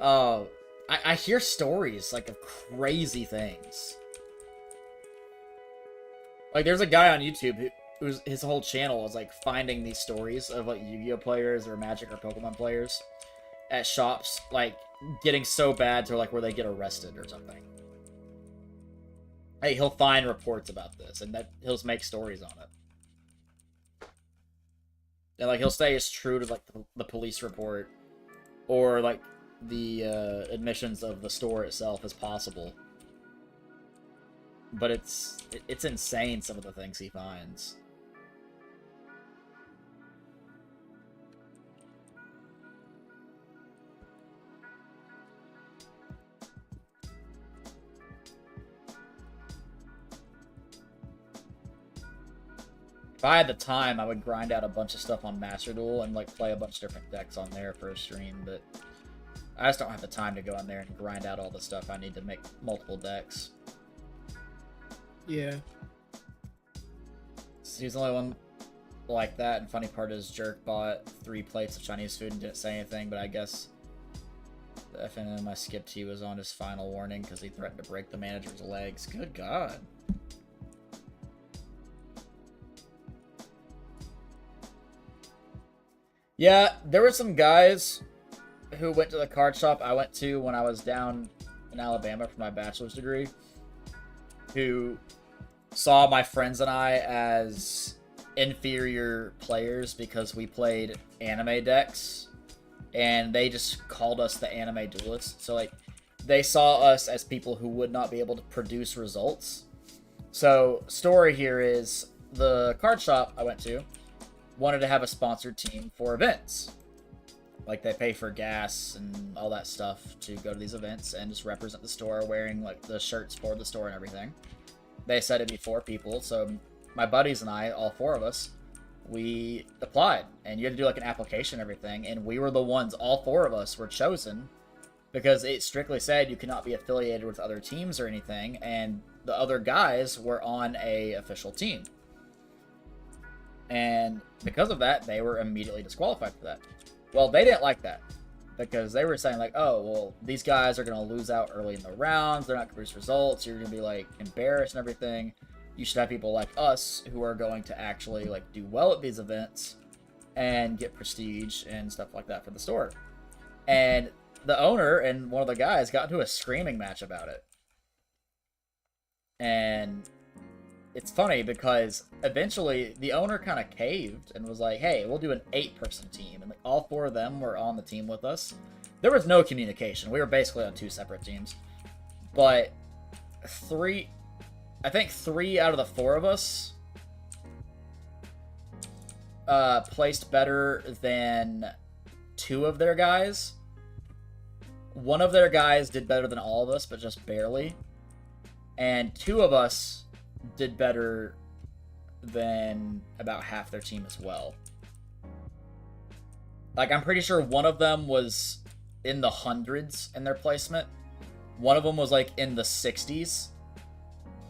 I hear stories like of crazy things. Like, there's a guy on YouTube who's his whole channel is like finding these stories of like Yu-Gi-Oh players or Magic or Pokemon players at shops, like getting so bad to like where they get arrested or something. Hey, he'll find reports about this, and that he'll just make stories on it. And like he'll stay as true to like the police report or like the admissions of the store itself as possible. But it's insane, some of the things he finds. If I had the time, I would grind out a bunch of stuff on Master Duel and like play a bunch of different decks on there for a stream, but I just don't have the time to go in there and grind out all the stuff I need to make multiple decks. Yeah. He's the only one like that, and funny part is Jerk bought 3 plates of Chinese food and didn't say anything, but I guess the FNM I skipped, he was on his final warning because he threatened to break the manager's legs. Good God. Yeah, there were some guys who went to the card shop I went to when I was down in Alabama for my bachelor's degree, who saw my friends and I as inferior players because we played anime decks, and they just called us the anime duelists. So, like, they saw us as people who would not be able to produce results. So, story here is, the card shop I went to wanted to have a sponsored team for events. Like, they pay for gas and all that stuff to go to these events and just represent the store wearing, like, the shirts for the store and everything. They said it'd be 4 people, so my buddies and I, all 4 of us, we applied. And you had to do, like, an application and everything, and we were the ones, all 4 of us were chosen, because it strictly said you cannot be affiliated with other teams or anything, and the other guys were on a official team. And because of that, they were immediately disqualified for that. Well, they didn't like that, because they were saying, like, oh, well, these guys are going to lose out early in the rounds, they're not going to produce results, you're going to be, like, embarrassed and everything. You should have people like us who are going to actually, like, do well at these events and get prestige and stuff like that for the store. And the owner and one of the guys got into a screaming match about it. And it's funny because eventually the owner kind of caved and was like, hey, we'll do an 8-person team. And like, all 4 of them were on the team with us. There was no communication. We were basically on 2 separate teams. But I think 3 out of the 4 of us placed better than 2 of their guys. One of their guys did better than all of us, but just barely. And 2 of us did better than about half their team as well. Like, I'm pretty sure one of them was in the hundreds in their placement. One of them was, like, in the 60s.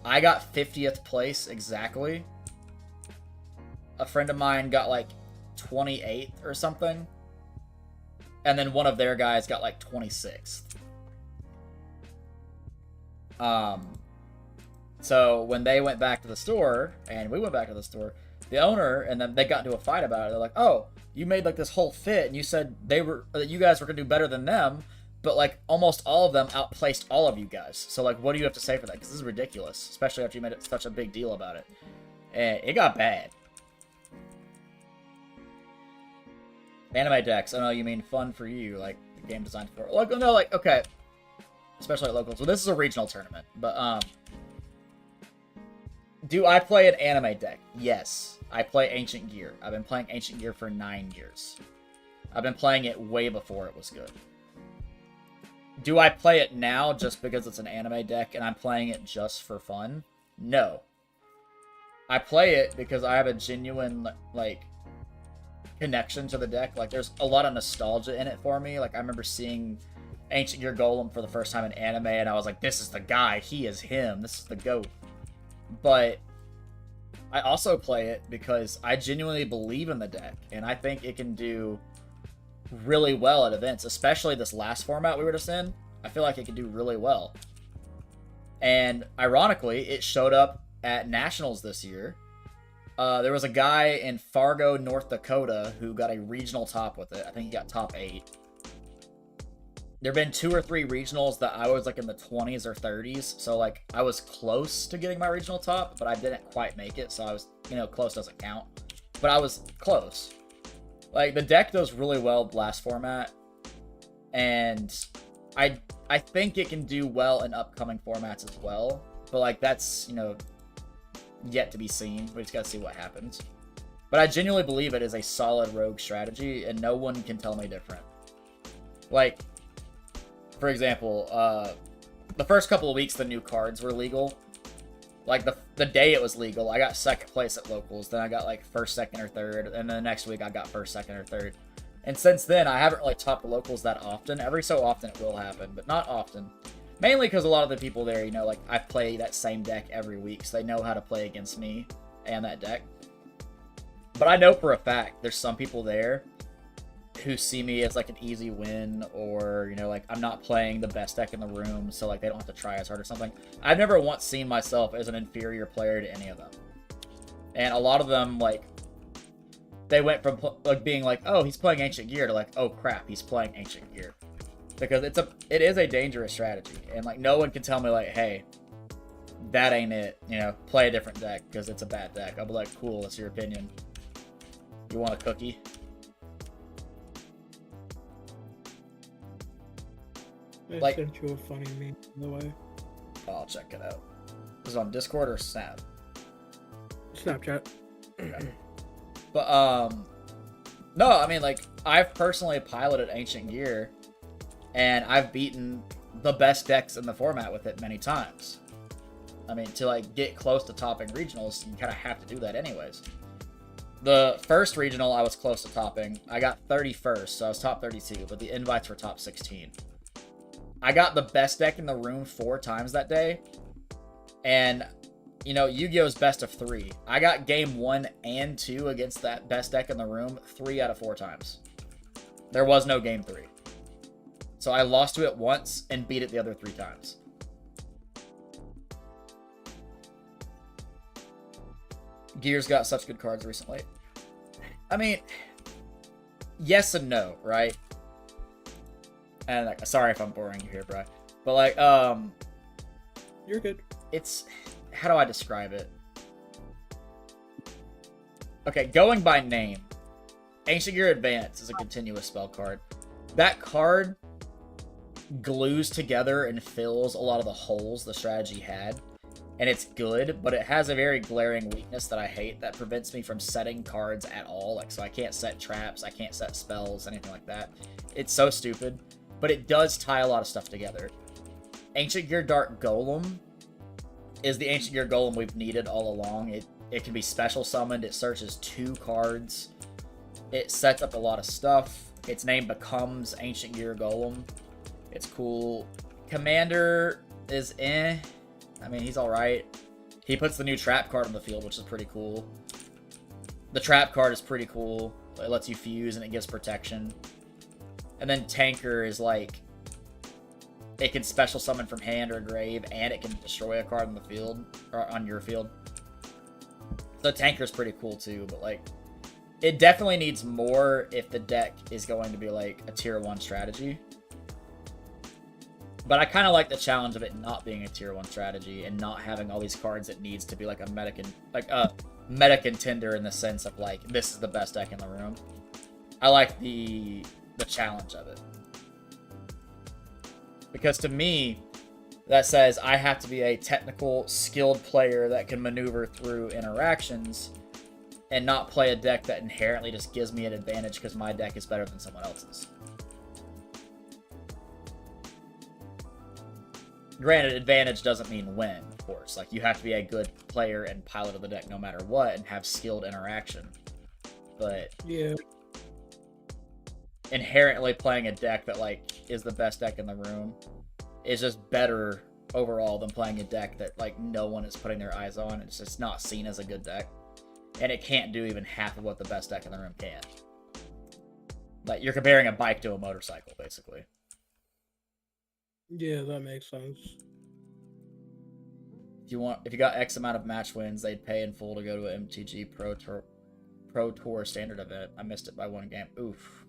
I got 50th place exactly. A friend of mine got, like, 28th or something. And then one of their guys got, like, 26th. So when they went back to the store, and we went back to the store, the owner and then they got into a fight about it. They're like, oh, you made like this whole fit, and you said you guys were gonna do better than them, but like almost all of them outplaced all of you guys. So like, what do you have to say for that? Because this is ridiculous, especially after you made it such a big deal about it. And it got bad. Anime decks. Oh no, you mean fun for you, like the game designed for. Like, no, like, okay. Especially at locals. Well, this is a regional tournament, but do I play an anime deck? Yes. I play Ancient Gear. I've been playing Ancient Gear for 9 years. I've been playing it way before it was good. Do I play it now just because it's an anime deck and I'm playing it just for fun? No. I play it because I have a genuine, like, connection to the deck. Like, there's a lot of nostalgia in it for me. Like, I remember seeing Ancient Gear Golem for the first time in anime, and I was like, this is the guy. He is him. This is the GOAT. But I also play it because I genuinely believe in the deck, and I think it can do really well at events, especially this last format we were just in. I feel like it can do really well. And ironically, it showed up at Nationals this year, there was a guy in Fargo, North Dakota, who got a regional top with it. I think he got top 8. There have been 2 or 3 regionals that I was like in the 20s or 30s, so like I was close to getting my regional top, but I didn't quite make it, so I was, close doesn't count. But I was close. Like, the deck does really well blast format, and I think it can do well in upcoming formats as well, but like that's, yet to be seen. We just gotta see what happens. But I genuinely believe it is a solid rogue strategy, and no one can tell me different. Like, for example, the first couple of weeks the new cards were legal. Like, the day it was legal, I got 2nd place at locals, then I got like 1st, 2nd, or 3rd, and then the next week I got 1st, 2nd, or 3rd. And since then, I haven't really topped the locals that often. Every so often it will happen, but not often. Mainly because a lot of the people there, like, I play that same deck every week, so they know how to play against me and that deck. But I know for a fact there's some people there who see me as, like, an easy win, or, like, I'm not playing the best deck in the room, so, like, they don't have to try as hard or something. I've never once seen myself as an inferior player to any of them. And a lot of them, like, they went from like being like, oh, he's playing Ancient Gear, to like, oh crap, he's playing Ancient Gear. Because it is a dangerous strategy, and like no one can tell me like, hey, that ain't it. Play a different deck because it's a bad deck. I'll be like, cool, that's your opinion. You want a cookie? I sent you a funny meme, by the way. I'll check it out. Is it on Discord or Snap? Snapchat. Okay. But, no, I mean, like, I've personally piloted Ancient Gear, and I've beaten the best decks in the format with it many times. I mean, to, like, get close to topping regionals, you kind of have to do that anyways. The first regional, I was close to topping. I got 31st, so I was top 32, but the invites were top 16. I got the best deck in the room 4 times that day, and Yu-Gi-Oh's best of 3. I got game 1 and 2 against that best deck in the room 3 out of 4 times. There was no game 3. So I lost to it once and beat it the other 3 times. Gears got such good cards recently. I mean, yes and no, right? And like, sorry if I'm boring you here, bro. But like, you're good. It's, how do I describe it? Okay, going by name, Ancient Gear Advance is a continuous spell card. That card glues together and fills a lot of the holes the strategy had, and it's good, but it has a very glaring weakness that I hate that prevents me from setting cards at all. Like, so I can't set traps, I can't set spells, anything like that. It's so stupid, but it does tie a lot of stuff together. Ancient Gear Dark Golem is the Ancient Gear Golem we've needed all along. It can be special summoned, it searches 2 cards, it sets up a lot of stuff. Its name becomes Ancient Gear Golem. It's cool. Commander is I mean, he's alright. He puts the new trap card on the field, which is pretty cool. The trap card is pretty cool. It lets you fuse and it gives protection. And then Tanker is like, it can special summon from hand or grave, and it can destroy a card on the field, or on your field. So Tanker's pretty cool too, but like, it definitely needs more if the deck is going to be like a tier 1 strategy. But I kind of like the challenge of it not being a tier 1 strategy and not having all these cards it needs to be like a meta contender in the sense of like, this is the best deck in the room. I like the challenge of it. Because to me, that says I have to be a technical, skilled player that can maneuver through interactions and not play a deck that inherently just gives me an advantage because my deck is better than someone else's. Granted, advantage doesn't mean win, of course. Like, you have to be a good player and pilot of the deck no matter what and have skilled interaction. But yeah, inherently playing a deck that, like, is the best deck in the room is just better overall than playing a deck that, like, no one is putting their eyes on. It's just not seen as a good deck. And it can't do even half of what the best deck in the room can. Like, you're comparing a bike to a motorcycle, basically. Yeah, that makes sense. if you got X amount of match wins, they'd pay in full to go to an MTG Pro Tour standard event. I missed it by 1 game. Oof.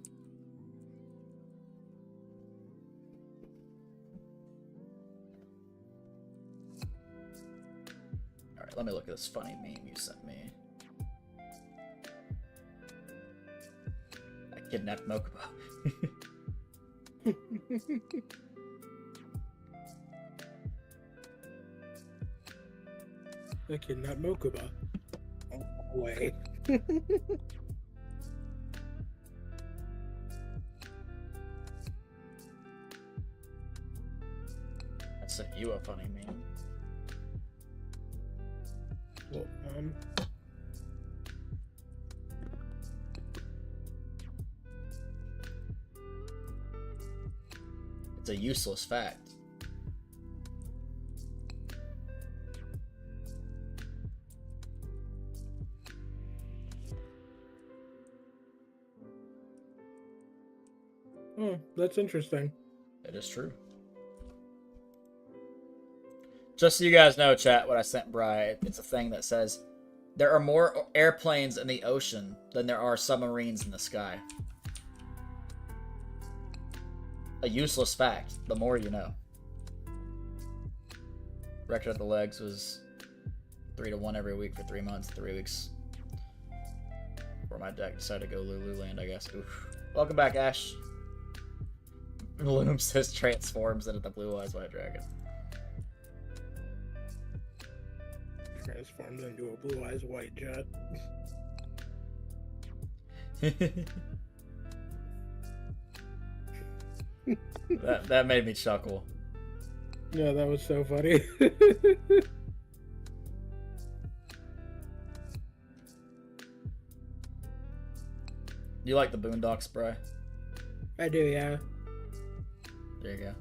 Alright, let me look at this funny meme you sent me. I kidnapped Mokuba. I kidnapped Mokuba. Oh, wait. I sent you a funny meme. Well, It's a useless fact. oh, that's interesting. It is true. Just so you guys know, chat, what I sent Bri, it's a thing that says there are more airplanes in the ocean than there are submarines in the sky. A useless fact. The more you know. Record of the legs was 3-1 every week for 3 months. 3 weeks before my deck decided to go Lululand, I guess. Oof. Welcome back, Ash. Loom says transforms into the Blue Eyes White Dragon. Transformed into a Blue Eyes White Jet. that made me chuckle. Yeah, that was so funny. You like the Boondocks, Bri? I do, yeah. There you go.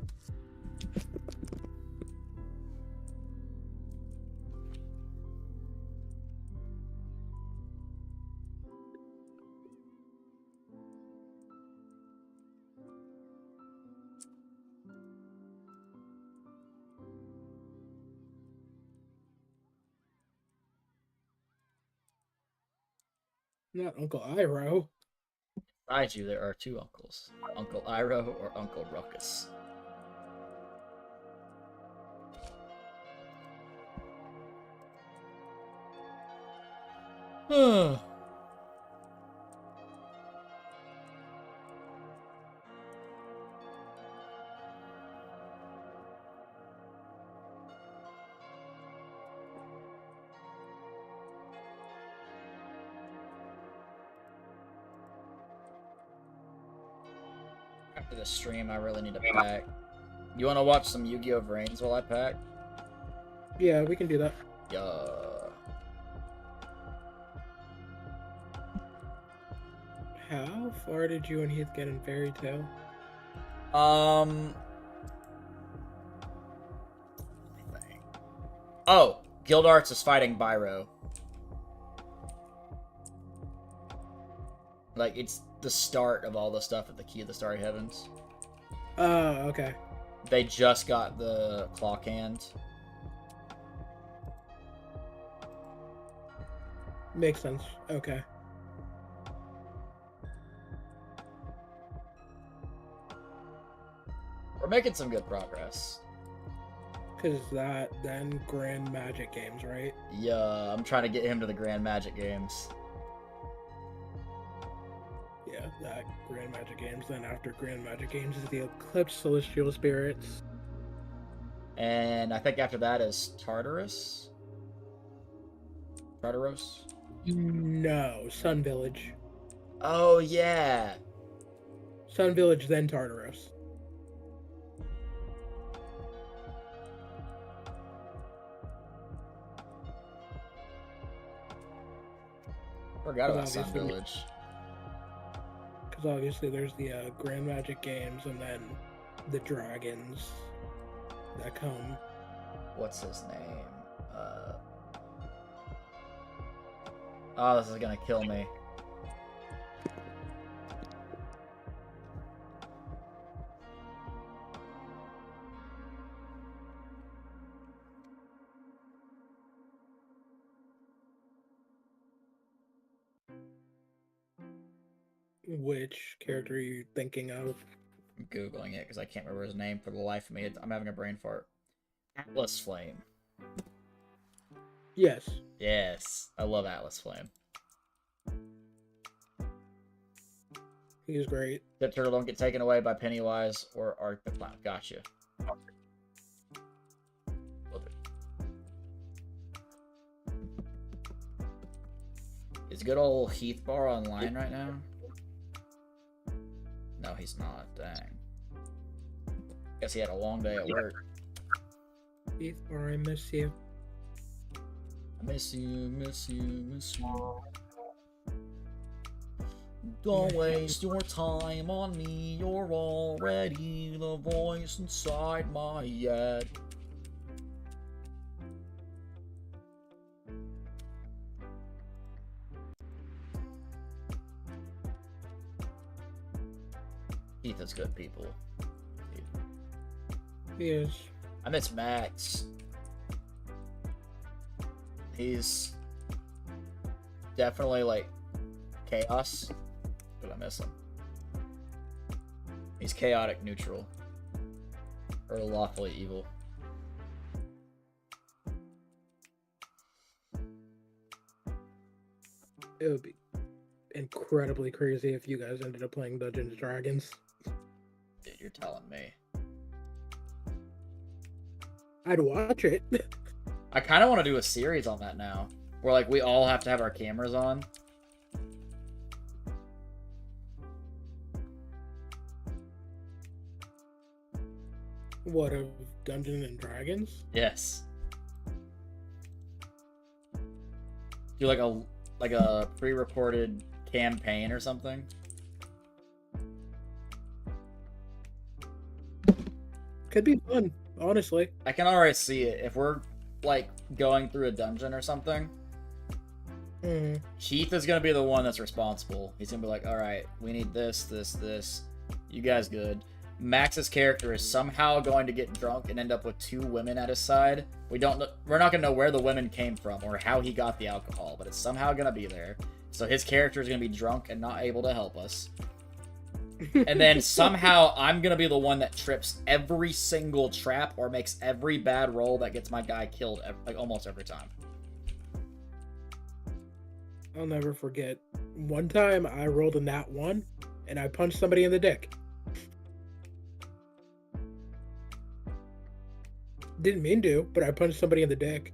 Not Uncle Iroh. Besides you, there are 2 uncles. Uncle Iroh or Uncle Ruckus. After the stream, I really need to pack. You want to watch some Yu-Gi-Oh! Vrains while I pack? Yeah, we can do that. Yeah. How far did you and Heath get in Fairy Tail? Oh, Guild Arts is fighting Byro. Like, it's the start of all the stuff at the Key of the Starry Heavens. Oh, okay. They just got the Clock Hand. Makes sense. Okay. We're making some good progress. Because that, then Grand Magic Games, right? Yeah, I'm trying to get him to the Grand Magic Games. Yeah, that Grand Magic Games. Then after Grand Magic Games is the Eclipse Celestial Spirits. And I think after that is Tartarus? Tartaros? No, Sun Village. Oh, yeah. Sun Village, then Tartaros. Forgot about Obviously- Sun Village. Because obviously there's the Grand Magic Games and then the Dragons that come. What's his name? Oh, this is gonna kill me. Which character are you thinking of? I'm Googling it because I can't remember his name for the life of me. I'm having a brain fart. Atlas Flame. Yes. Yes, I love Atlas Flame. He's great. The turtle don't get taken away by Pennywise or Art the Clown. Gotcha. Love it. Is good old Heath Bar online right now? No, he's not. Dang. Guess he had a long day at work. Heath, or I miss you. I miss you, miss you, miss you. Don't waste your time on me. You're already the voice inside my head. Heath is good, people. He is. I miss Max. He's definitely like chaos, but I miss him. He's chaotic neutral. Or lawfully evil. It would be incredibly crazy if you guys ended up playing Dungeons and Dragons. Dude, you're telling me. I'd watch it. I kind of want to do a series on that now. Where, like, we all have to have our cameras on. What, of Dungeons and Dragons? Yes. Do like a pre-recorded campaign or something. Could be fun, honestly. I can already see it. If we're like going through a dungeon or something, Keith is gonna be the one that's responsible. He's gonna be like, all right, we need this, this, this. You guys good. Max's character is somehow going to get drunk and end up with 2 women at his side. We're not gonna know where the women came from or how he got the alcohol, but it's somehow gonna be there. So his character is gonna be drunk and not able to help us. And then somehow I'm gonna be the one that trips every single trap or makes every bad roll that gets my guy killed, like almost every time. I'll never forget. One time I rolled a nat 1 and I punched somebody in the dick. Didn't mean to, but I punched somebody in the dick.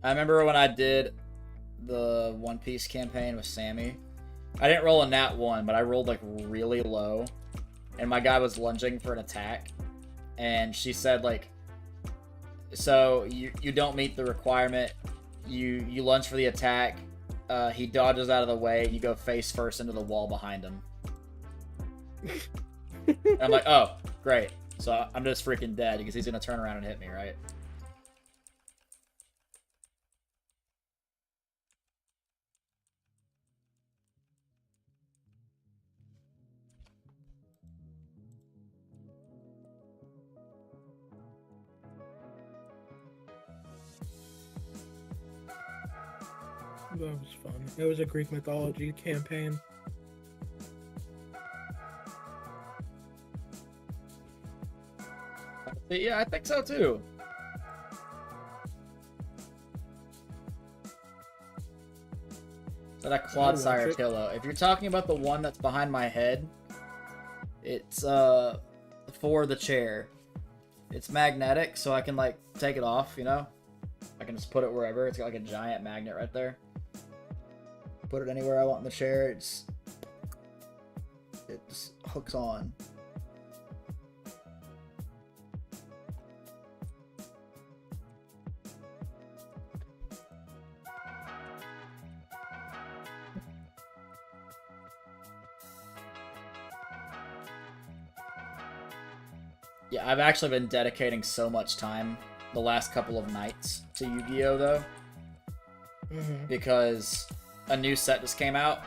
I remember when I did the One Piece campaign with Sammy. I didn't roll a nat 1, but I rolled like really low. And my guy was lunging for an attack. And she said like, so you don't meet the requirement. You lunge for the attack. He dodges out of the way. You go face first into the wall behind him. And I'm like, oh, great. So I'm just freaking dead because he's going to turn around and hit me, right? That was fun. It was a Greek mythology campaign. Yeah, I think so too. So that Clodsire Tillo. If you're talking about the one that's behind my head, it's for the chair. It's magnetic, so I can like take it off, you know? I can just put it wherever. It's got like a giant magnet right there. Put it anywhere I want in the chair. It just hooks on. Yeah, I've actually been dedicating so much time the last couple of nights to Yu-Gi-Oh! Though. Because a new set just came out,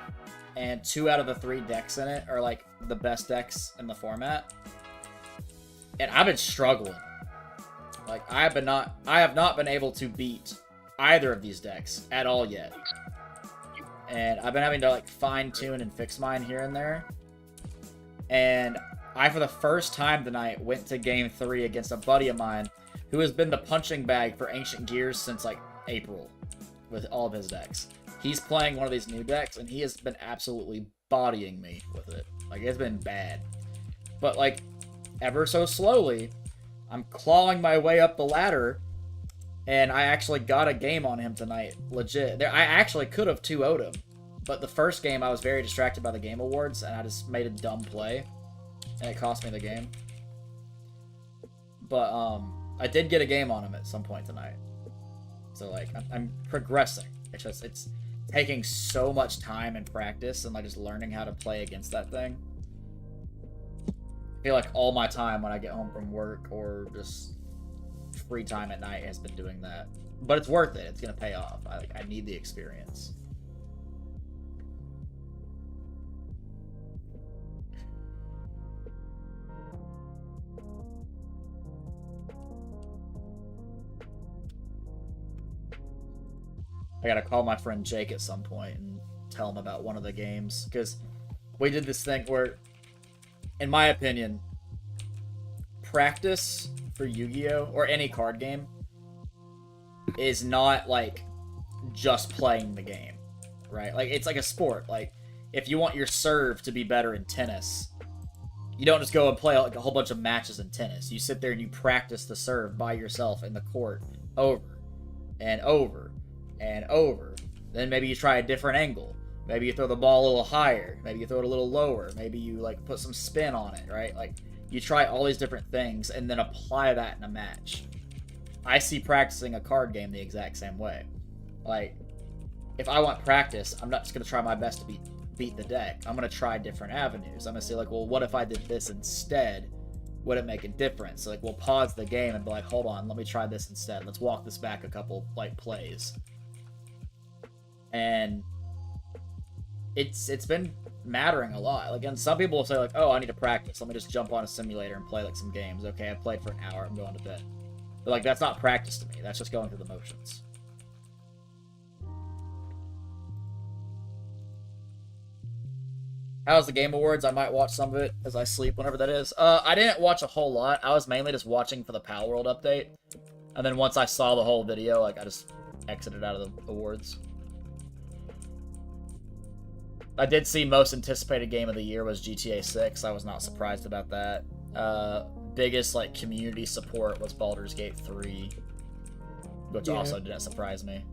and 2 out of the 3 decks in it are like the best decks in the format. And I've been struggling. Like, I have not been able to beat either of these decks at all yet. and I've been having to like fine tune and fix mine here and there. And I, for the first time tonight, went to game 3 against a buddy of mine who has been the punching bag for Ancient Gears since like April with all of his decks. He's playing one of these new decks, and he has been absolutely bodying me with it. Like, it's been bad. But, like, ever so slowly, I'm clawing my way up the ladder, and I actually got a game on him tonight. Legit. I actually could have 2-0'd him. But the first game, I was very distracted by the Game Awards, and I just made a dumb play. And it cost me the game. But, I did get a game on him at some point tonight. So, like, I'm progressing. It's just, it's taking so much time and practice and, like, just learning how to play against that thing. I feel like all my time when I get home from work or just free time at night has been doing that. But it's worth it. It's going to pay off. I need the experience. I gotta call my friend Jake at some point and tell him about one of the games. Because we did this thing where, in my opinion, practice for Yu-Gi-Oh! Or any card game is not, like, just playing the game, right? Like, it's like a sport. Like, if you want your serve to be better in tennis, you don't just go and play, like, a whole bunch of matches in tennis. You sit there and you practice the serve by yourself in the court over and over and over. Then maybe you try a different angle. Maybe you throw the ball a little higher. Maybe you throw it a little lower. Maybe you, like, put some spin on it, right? Like, you try all these different things and then apply that in a match. I see practicing a card game the exact same way. Like, if I want practice, I'm not just going to try my best to beat the deck. I'm going to try different avenues. I'm going to say, like, well, what if I did this instead? Would it make a difference? So, like, we'll pause the game and be like, hold on, let me try this instead. Let's walk this back a couple, like, plays. And it's been mattering a lot. Like, and some people will say, like, oh, I need to practice. Let me just jump on a simulator and play, like, some games. Okay, I played for an hour. I'm going to bed. But, like, that's not practice to me. That's just going through the motions. How's the Game Awards? I might watch some of it as I sleep, whenever that is. I didn't watch a whole lot. I was mainly just watching for the Pal World update. And then once I saw the whole video, like, I just exited out of the awards. I did see most anticipated game of the year was GTA 6. I was not surprised about that. Biggest, like, community support was Baldur's Gate 3, which also didn't surprise me.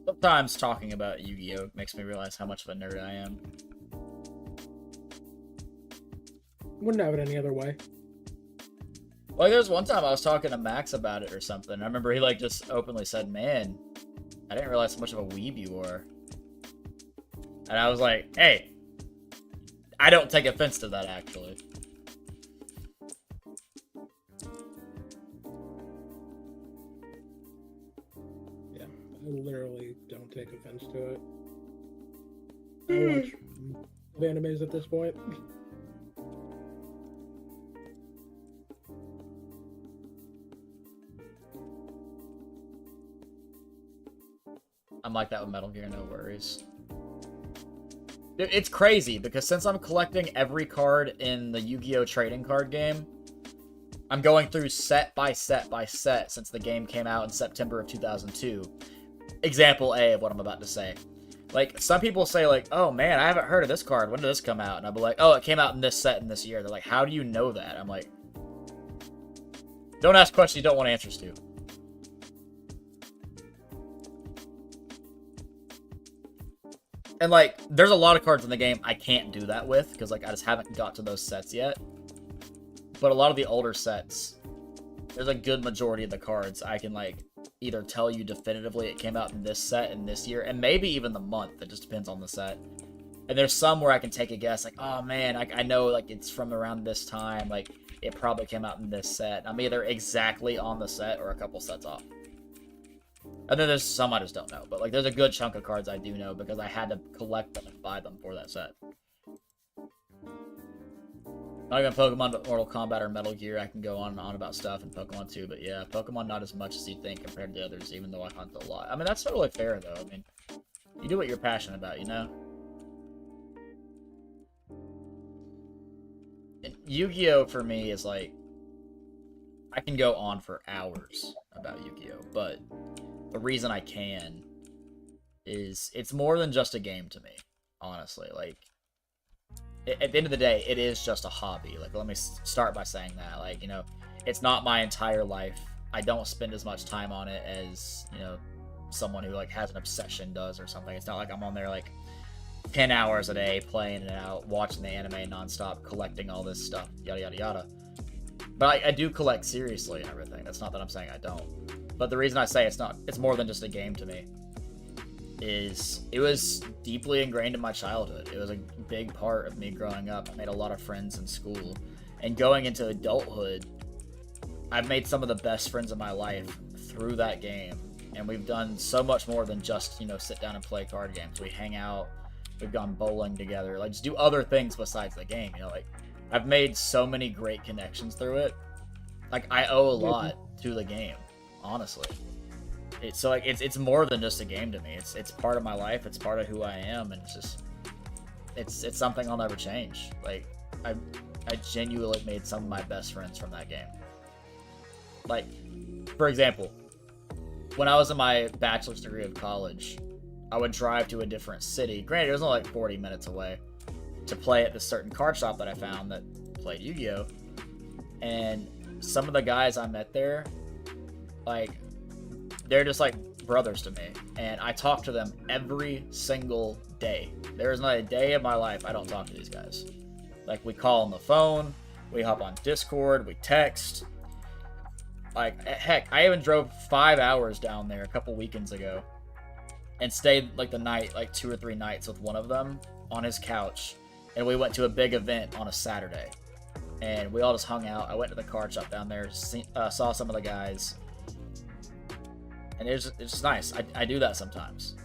Sometimes talking about Yu-Gi-Oh! Makes me realize how much of a nerd I am. Wouldn't have it any other way. Like, there was one time I was talking to Max about it or something. I remember he, like, just openly said, man, I didn't realize how much of a weeb you were. And I was like, hey, I don't take offense to that, actually. Yeah, I literally don't take offense to it. I watch animes at this point. I'm like that with Metal Gear, no worries. It's crazy, because since I'm collecting every card in the Yu-Gi-Oh! Trading card game, I'm going through set by set by set since the game came out in September of 2002. Example A of what I'm about to say. Like, some people say, like, oh man, I haven't heard of this card. When did this come out? And I'll be like, oh, it came out in this set in this year. They're like, how do you know that? I'm like, Don't ask questions you don't want answers to. And, like, there's a lot of cards in the game I can't do that with, because, like, I just haven't got to those sets yet. But a lot of the older sets, there's a good majority of the cards I can, like, either tell you definitively it came out in this set in this year, and maybe even the month. It just depends on the set. And there's some where I can take a guess, like, oh, man, I know, like, it's from around this time. Like, it probably came out in this set. I'm either exactly on the set or a couple sets off. And then there's some I just don't know. But, like, there's a good chunk of cards I do know because I had to collect them and buy them for that set. Not even Pokemon, but Mortal Kombat or Metal Gear. I can go on and on about stuff in Pokemon too. But yeah, Pokemon not as much as you think compared to the others, even though I hunt a lot. I mean, that's totally fair, though. I mean, you do what you're passionate about, you know? And Yu-Gi-Oh! For me is like, I can go on for hours about Yu-Gi-Oh! But the reason I can is it's more than just a game to me, honestly. Like, at the end of the day, it is just a hobby. Like, let me start by saying that. Like, you know, it's not my entire life. I don't spend as much time on it as, you know, someone who, like, has an obsession does or something. It's not like I'm on there, like, 10 hours a day playing it out, watching the anime nonstop, collecting all this stuff, yada, yada, yada. But I do collect seriously and everything. That's not that I'm saying I don't. But the reason I say it's more than just a game to me is it was deeply ingrained in my childhood. It was a big part of me growing up. I made a lot of friends in school. And going into adulthood, I've made some of the best friends of my life through that game. And we've done so much more than just, you know, sit down and play card games. We hang out, we've gone bowling together, like, just do other things besides the game, you know, like, I've made so many great connections through it. Like, I owe a lot to the game, honestly. So like it's more than just a game to me. It's part of my life. It's part of who I am, and it's just it's something I'll never change. Like I genuinely made some of my best friends from that game. Like, for example, when I was in my bachelor's degree of college, I would drive to a different city. Granted, it was only like 40 minutes away to play at this certain card shop that I found that played Yu-Gi-Oh! And some of the guys I met there, like, they're just like brothers to me, and I talk to them every single day. There is not a day of my life I don't talk to these guys. Like, we call on the phone, we hop on Discord, we text. Like, heck, I even drove 5 hours down there a couple weekends ago and stayed like the night, like 2 or 3 nights with one of them on his couch, and we went to a big event on a Saturday, and we all just hung out. I went to the card shop down there, saw some of the guys. And it's just nice. I do that sometimes.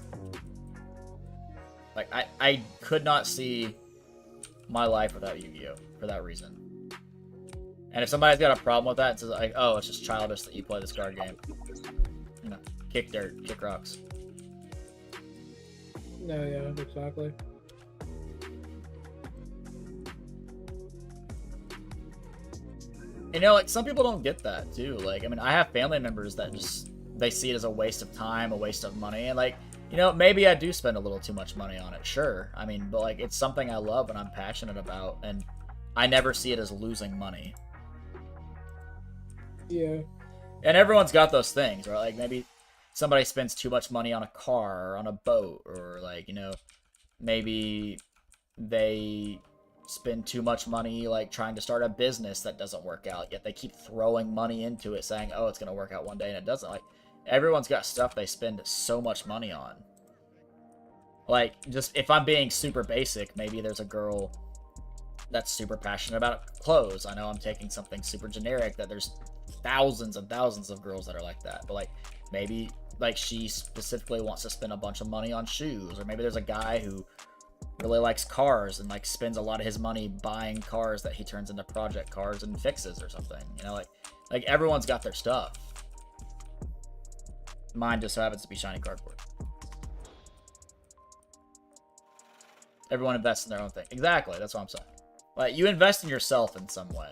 Like, I could not see my life without Yu-Gi-Oh! For that reason. And if somebody's got a problem with that, it's like, oh, it's just childish that you play this card game. You know, kick dirt, kick rocks. No, yeah, exactly. You know, like, some people don't get that, too. Like, I mean, I have family members that just, they see it as a waste of time, a waste of money, and, like, you know, maybe I do spend a little too much money on it, sure. I mean, but, like, it's something I love and I'm passionate about, and I never see it as losing money. Yeah. And everyone's got those things, right? Like, maybe somebody spends too much money on a car or on a boat, or, like, you know, maybe they spend too much money, like, trying to start a business that doesn't work out, yet they keep throwing money into it, saying, oh, it's going to work out one day, and it doesn't. Like, everyone's got stuff they spend so much money on. Like, just, if I'm being super basic, maybe there's a girl that's super passionate about clothes. I know I'm taking something super generic, that there's thousands and thousands of girls that are like that, but, like, maybe, like, she specifically wants to spend a bunch of money on shoes, or maybe there's a guy who really likes cars and, like, spends a lot of his money buying cars that he turns into project cars and fixes or something, you know, like everyone's got their stuff. Mine just so happens to be shiny cardboard. Everyone invests in their own thing. Exactly, that's what I'm saying. Like, you invest in yourself in some way.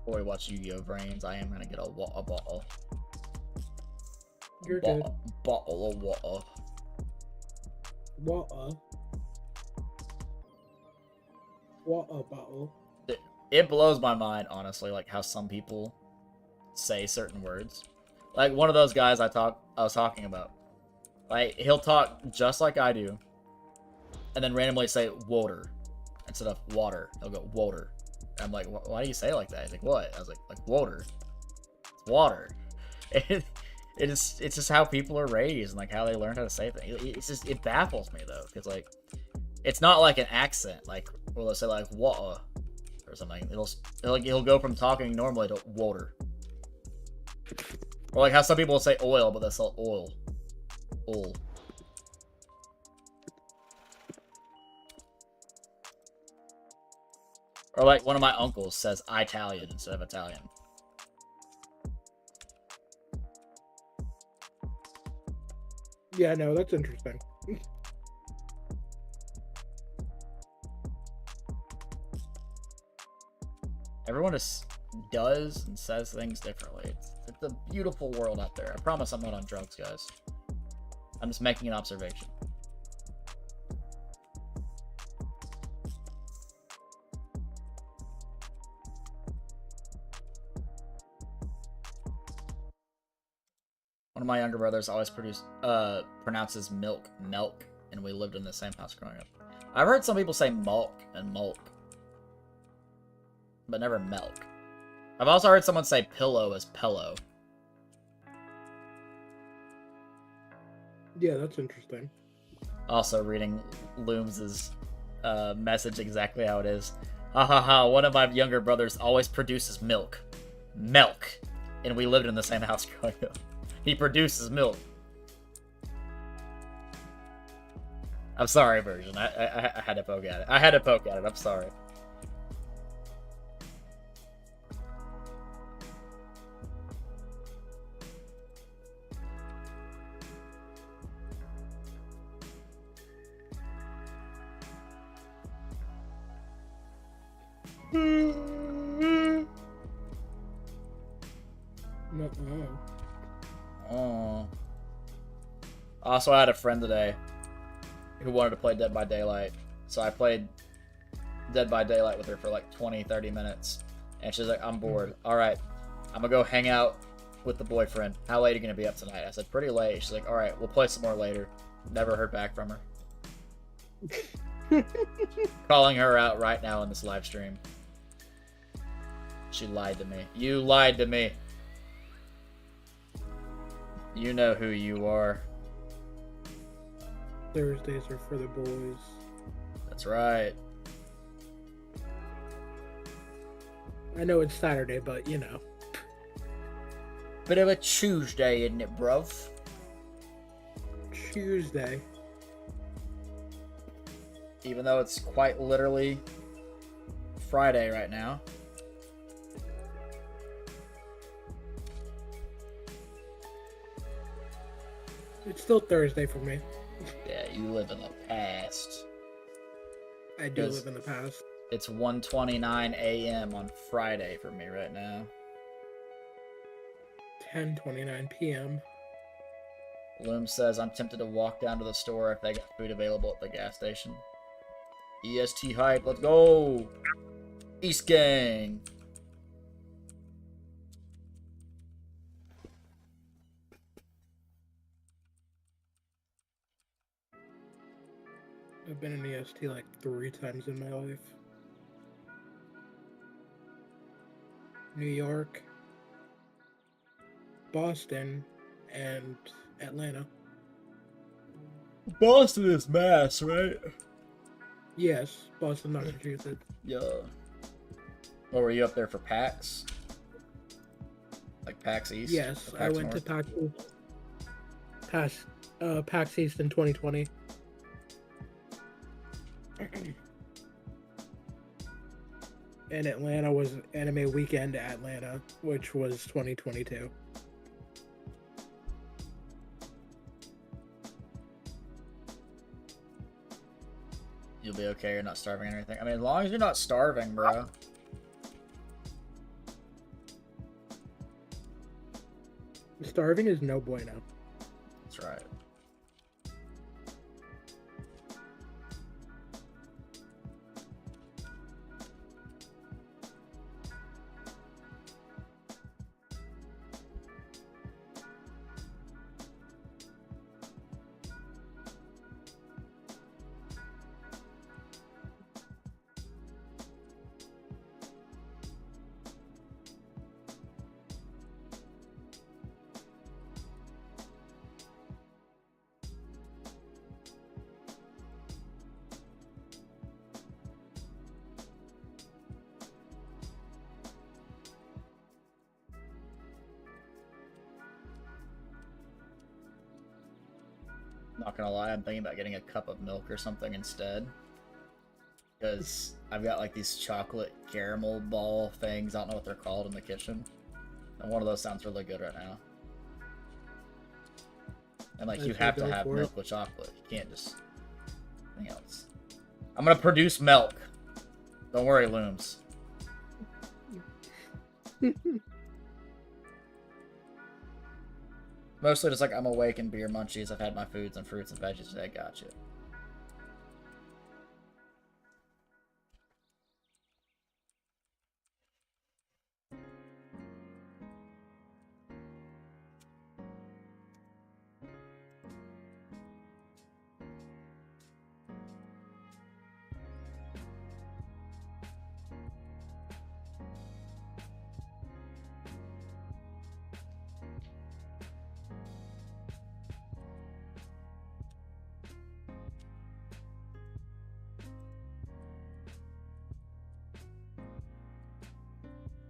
Before we watch Yu-Gi-Oh! Brains, I am gonna get a bottle. You're good. Bottle of water. Water. Water bottle. It blows my mind, honestly, like how some people say certain words. Like one of those guys I was talking about. Like he'll talk just like I do, and then randomly say water instead of water. He'll go water. And I'm like, why do you say it like that? He's like, what? I was like water. It's water. It's just how people are raised and like how they learn how to say things. It baffles me though, because like it's not like an accent. Like well, let's say like water or something. He'll go from talking normally to water. Or like how some people will say oil, but that's all oil. Oil. Or like one of my uncles says Italian instead of Italian. Yeah, no, that's interesting. Everyone just does and says things differently. It's a beautiful world out there. I promise I'm not on drugs, guys. I'm just making an observation. One of my younger brothers always pronounces milk, and we lived in the same house growing up. I've heard some people say mulk and mulk, but never milk. I've also heard someone say pillow as pillow. Yeah, that's interesting. Also reading Looms' message exactly how it is. Ha ha ha, one of my younger brothers always produces milk. Milk. And we lived in the same house growing up. He produces milk. I'm sorry, version. I had to poke at it. I'm sorry. Also, I had a friend today who wanted to play Dead by Daylight. So I played Dead by Daylight with her for like 20-30 minutes. And she's like, I'm bored. Alright, I'm gonna go hang out with the boyfriend. How late are you gonna be up tonight? I said, pretty late. She's like, alright, we'll play some more later. Never heard back from her. Calling her out right now in this live stream. She lied to me. You lied to me. You know who you are. Thursdays are for the boys. That's right. I know it's Saturday, but you know. Bit of a Tuesday, isn't it, bruv? Tuesday. Even though it's quite literally Friday right now. It's still Thursday for me. Yeah, you live in the past. I do live in the past. It's 1:29 a.m. on Friday for me right now. 10:29 p.m. Loom says, I'm tempted to walk down to the store if they got food available at the gas station. EST hype, let's go! East Gang! I've been in EST like 3 times in my life. New York, Boston, and Atlanta. Boston is Mass, right? Yes, Boston, Massachusetts. Yeah. What, were you up there for PAX? Like PAX East? Yes, PAX I went North? to PAX East in 2020. And Atlanta was Anime Weekend Atlanta, which was 2022. You'll be okay, you're not starving or anything. I mean, as long as you're not starving, bro. Starving is no bueno. That's right. Not gonna lie, I'm thinking about getting a cup of milk or something instead. Because I've got like these chocolate caramel ball things, I don't know what they're called, in the kitchen. And one of those sounds really good right now. And like, you have to have milk with chocolate. You can't just anything else. I'm gonna produce milk. Don't worry, Looms. Mostly just like I'm awake and beer munchies. I've had my foods and fruits and veggies today. Gotcha.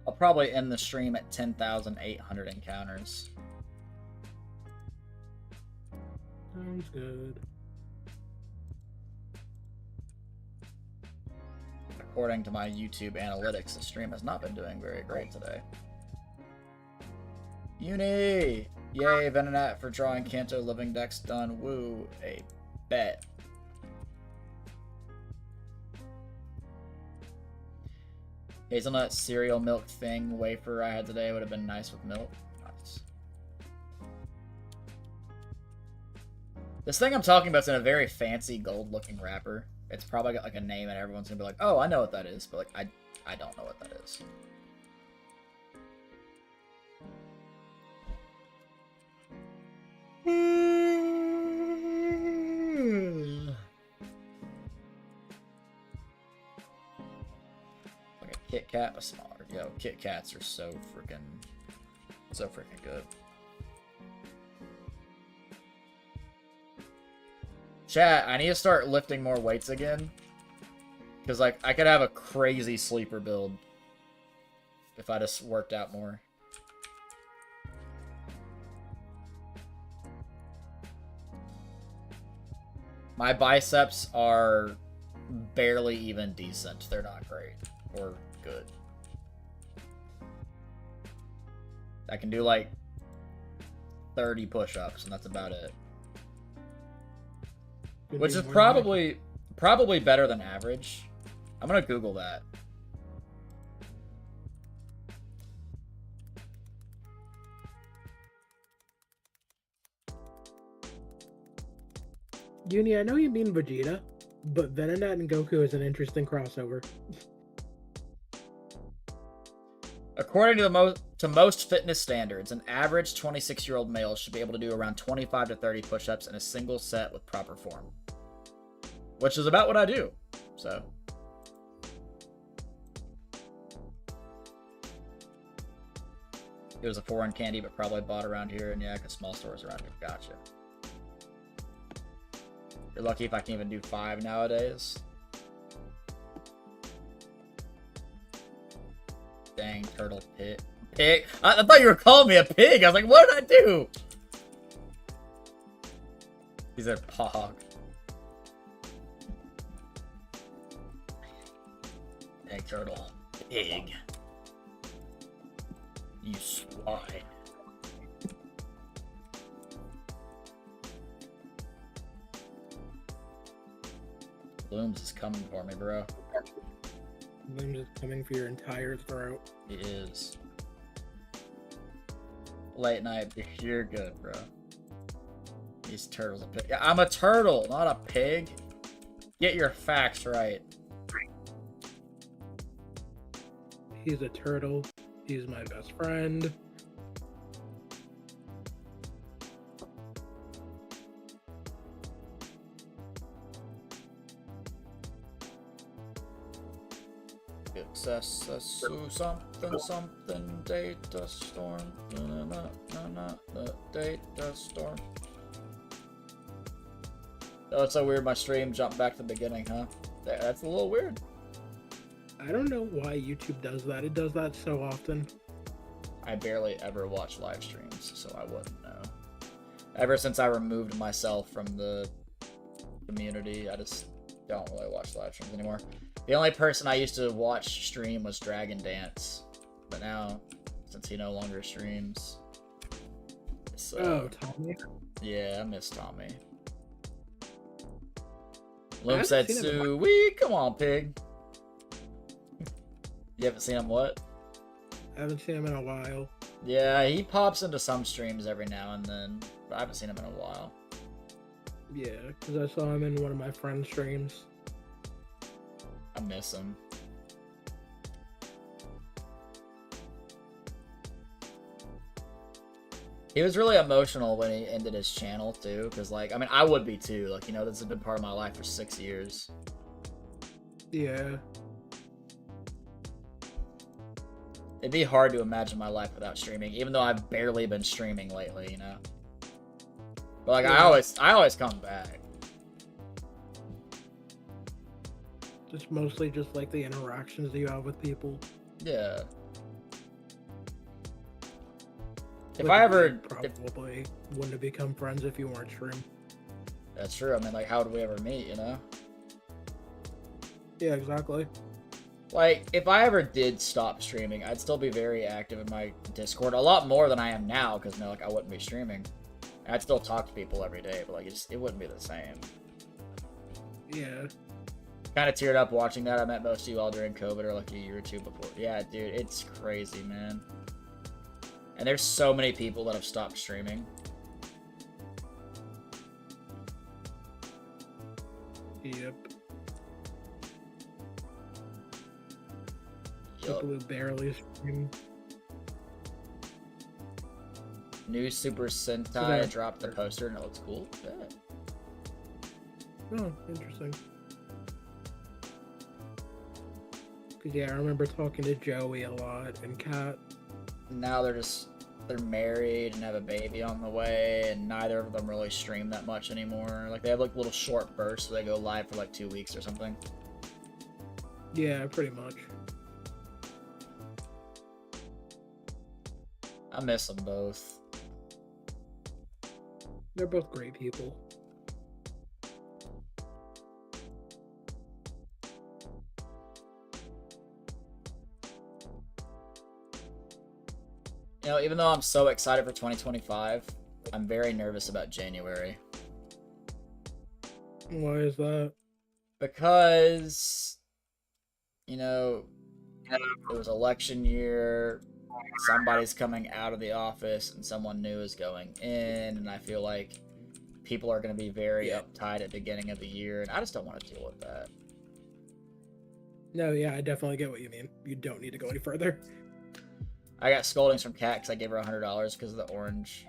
I'll probably end the stream at 10,800 encounters. Sounds good. According to my YouTube analytics, the stream has not been doing very great today. Uni! Yay, Venonat for drawing Kanto living decks done. Woo, a bet. Hazelnut cereal milk thing wafer I had today would have been nice with milk. Nice. This thing I'm talking about is in a very fancy gold looking wrapper. It's probably got like a name and everyone's gonna be like, oh, I know what that is, but like I don't know what that is. Like a Kit Kat, but smaller. Yo, Kit Kats are so freaking good. Chat, I need to start lifting more weights again. Because, like, I could have a crazy sleeper build if I just worked out more. My biceps are barely even decent. They're not great or good. I can do, like, 30 push-ups, and that's about it. Which is probably better than average. I'm gonna Google that. Uni, I know you mean Vegeta, but Venonat and Goku is an interesting crossover. According to most fitness standards, an average 26-year-old male should be able to do around 25 to 30 push-ups in a single set with proper form. Which is about what I do, so. It was a foreign candy, but probably bought around here, and yeah, because small stores around here. Gotcha. You're lucky if I can even do 5 nowadays. Dang, turtle pig. Pig? I thought you were calling me a pig. I was like, what did I do? He said pog. Dang, turtle. Pig. You swine. Blooms is coming for me, bro. Looms is coming for your entire throat. It is. late night beer. You're good, bro. These turtles are pig. Yeah, I'm a turtle, not a pig. Get your facts right. He's a turtle. He's my best friend. Something data storm. Data storm. Oh, it's so weird. My stream jumped back to the beginning, huh? That's a little weird. I don't know why YouTube does that. It does that so often. I barely ever watch live streams, so I wouldn't know. Ever since I removed myself from the community, I just don't really watch live streams anymore. The only person I used to watch stream was Dragon Dance, but now, since he no longer streams, oh, Tommy. Yeah, I miss Tommy. Loom said, "Sweet, come on, pig." You haven't seen him what? I haven't seen him in a while. Yeah, he pops into some streams every now and then, but I haven't seen him in a while. Yeah, because I saw him in one of my friend's streams. I miss him. He was really emotional when he ended his channel too, because like, I mean, I would be too. Like, you know, this has been part of my life for 6 years. Yeah. It'd be hard to imagine my life without streaming, even though I've barely been streaming lately, you know. But like, yeah. I always come back. It's mostly just like the interactions that you have with people. Yeah. If Like, I ever probably wouldn't have become friends if you weren't streaming. That's true. I mean, like, how did we ever meet, you know? Yeah, exactly. Like, if I ever did stop streaming, I'd still be very active in my Discord, a lot more than I am now, because, you know, like, I wouldn't be streaming. I'd still talk to people every day, but, like, it wouldn't be the same. Yeah. Kind of teared up watching that. I met most of you all during COVID, or, like, a year or two before. Yeah, dude, it's crazy, man. And there's so many people that have stopped streaming. Yep. People who barely stream. New Super Sentai dropped the poster and it looks cool. Yeah. Oh, interesting. Cause yeah, I remember talking to Joey a lot and Kat. Now they're married and have a baby on the way, and neither of them really stream that much anymore. Like, they have like little short bursts where they go live for like 2 weeks or something. Yeah, pretty much. I miss them both. They're both great people. You know, even though I'm so excited for 2025, I'm very nervous about January. Why is that? Because, you know, it was election year, somebody's coming out of the office, and someone new is going in, and I feel like people are going to be very uptight at the beginning of the year, and I just don't want to deal with that. No, yeah, I definitely get what you mean. You don't need to go any further. I got scoldings from Kat because I gave her $100 because of the orange.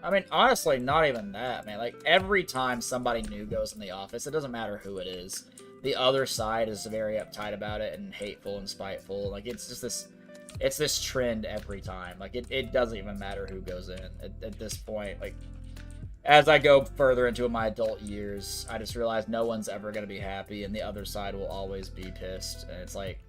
I mean, honestly, not even that, man. Like, every time somebody new goes in the office, it doesn't matter who it is, the other side is very uptight about it and hateful and spiteful. Like, it's just this trend every time. Like, it doesn't even matter who goes in at this point. Like, as I go further into my adult years, I just realize no one's ever going to be happy, and the other side will always be pissed. And it's like,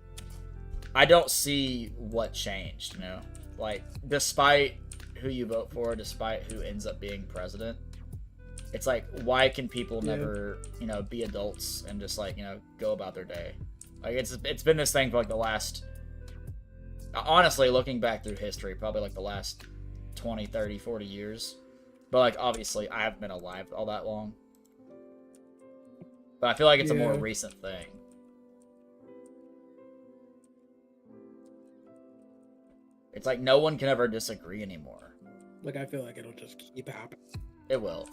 I don't see what changed, you know? Like, despite who you vote for, despite who ends up being president, it's like, why can people never, you know, be adults and just, like, you know, go about their day? Like, it's been this thing for, like, the last... Honestly, looking back through history, probably, like, the last 20, 30, 40 years. But, like, obviously, I haven't been alive all that long. But I feel like it's a more recent thing. It's like no one can ever disagree anymore. Like, I feel like it'll just keep happening. It will.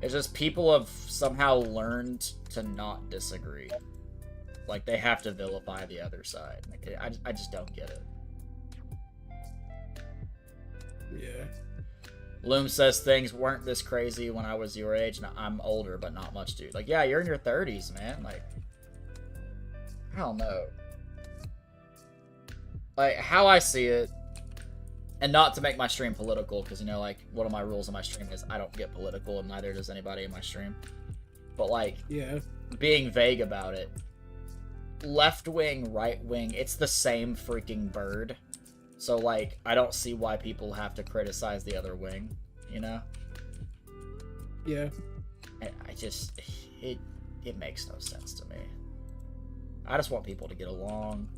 It's just people have somehow learned to not disagree. Like, they have to vilify the other side. Like, I just don't get it. Yeah. Loom says things weren't this crazy when I was your age. Now, I'm older, but not much, dude. Like, yeah, you're in your 30s, man. Like, I don't know. Like, how I see it, and not to make my stream political, because, you know, like, one of my rules on my stream is I don't get political, and neither does anybody in my stream. But, like, Yeah. being vague about it, left wing, right wing, it's the same freaking bird. So, like, I don't see why people have to criticize the other wing, you know? Yeah. I just, it makes no sense to me. I just want people to get along.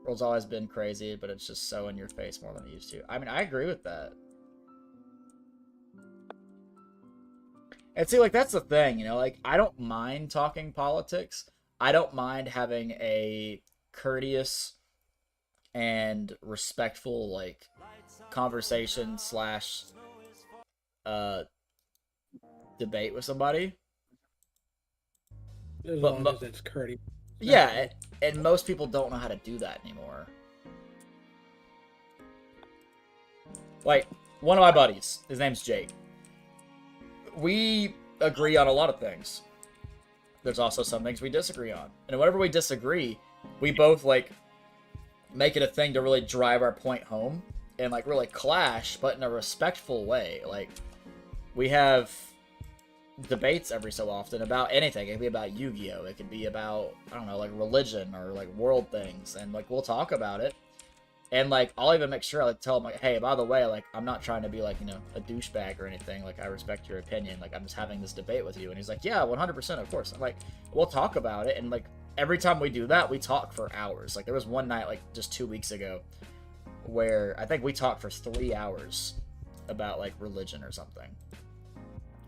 World's always been crazy, but it's just so in your face more than it used to. I mean, I agree with that. And see, like, that's the thing, you know? Like, I don't mind talking politics. I don't mind having a courteous and respectful, like, conversation slash debate with somebody. As But long as it's courteous. Yeah, and most people don't know how to do that anymore. Like, one of my buddies, his name's Jake. We agree on a lot of things. There's also some things we disagree on. And whenever we disagree, we both, like, make it a thing to really drive our point home and, like, really clash, but in a respectful way. Like, we have debates every so often about anything. It could be about Yu-Gi-Oh! It could be about, I don't know, like, religion or, like, world things. And, like, we'll talk about it. And, like, I'll even make sure I, like, tell him, like, hey, by the way, like, I'm not trying to be, like, you know, a douchebag or anything. Like, I respect your opinion. Like, I'm just having this debate with you. And he's like, yeah, 100%, of course. I'm like, we'll talk about it. And, like, every time we do that, we talk for hours. Like, there was one night, like, just 2 weeks ago where I think we talked for 3 hours about, like, religion or something.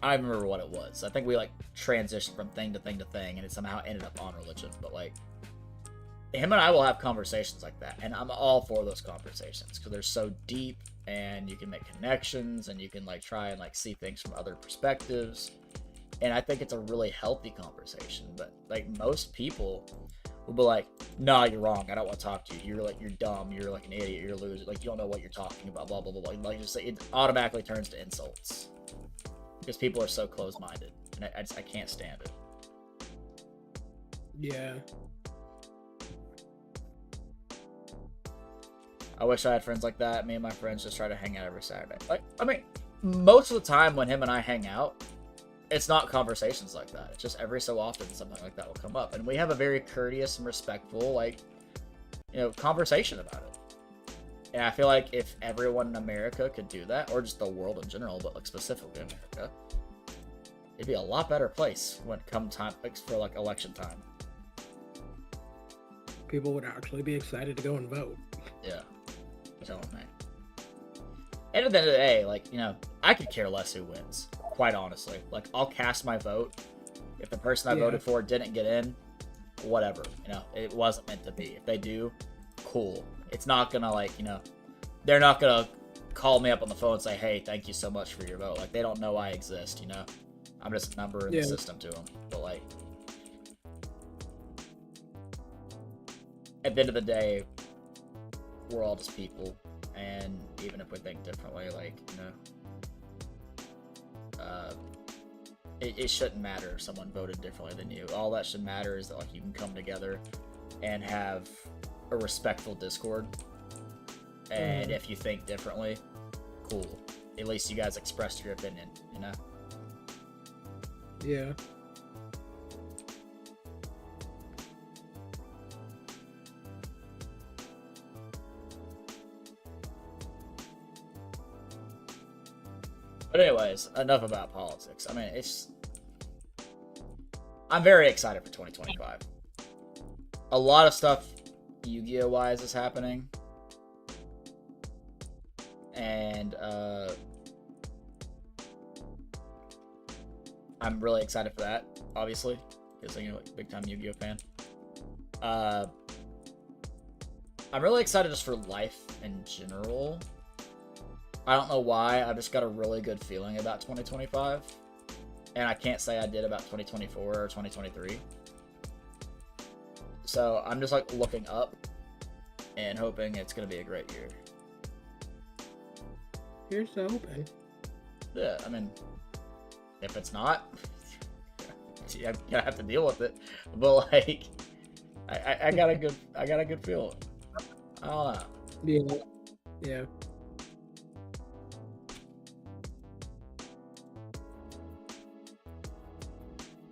I don't remember what it was. I think we, like, transitioned from thing to thing to thing, and it somehow ended up on religion. But, like, him and I will have conversations like that, and I'm all for those conversations because they're so deep, and you can make connections, and you can, like, try and, like, see things from other perspectives. And I think it's a really healthy conversation. But, like, most people will be like, nah, you're wrong, I don't want to talk to you, you're dumb, you're, like, an idiot, you're a loser, like, you don't know what you're talking about, blah blah blah blah. Like, just, it automatically turns to insults because people are so close-minded, and I can't stand it. Yeah. I wish I had friends like that. Me and my friends just try to hang out every Saturday. Like, I mean, most of the time when him and I hang out, it's not conversations like that. It's just every so often something like that will come up. And we have a very courteous and respectful, like, you know, conversation about it. And I feel like if everyone in America could do that, or just the world in general, but, like, specifically America, it'd be a lot better place when it come time, like, for, like, election time. People would actually be excited to go and vote. Yeah. Tell me. And at the end of the day, like, you know, I could care less who wins, quite honestly. Like, I'll cast my vote. If the person I voted for didn't get in, whatever. You know, it wasn't meant to be. If they do, cool. It's not gonna, like, you know, they're not gonna call me up on the phone and say, hey, thank you so much for your vote. Like, they don't know I exist, you know? I'm just a number in the system to them. But, like, at the end of the day, we're all just people, and even if we think differently, like, you know, it shouldn't matter if someone voted differently than you. All that should matter is that, like, you can come together and have a respectful discord, and if you think differently, cool. At least you guys expressed your opinion, you know? Yeah. But anyways, enough about politics. I mean, I'm very excited for 2025. A lot of stuff Yu-Gi-Oh! Wise is happening. And, I'm really excited for that, obviously. Because, you know, like, big time Yu-Gi-Oh! Fan. I'm really excited just for life in general. I don't know why, I just got a really good feeling about 2025. And I can't say I did about 2024 or 2023. So I'm just like looking up and hoping it's going to be a great year. Here's to hoping. Yeah, I mean, if it's not, I'm gonna have to deal with it. But like, I got a good feeling. I don't know. Yeah. Yeah.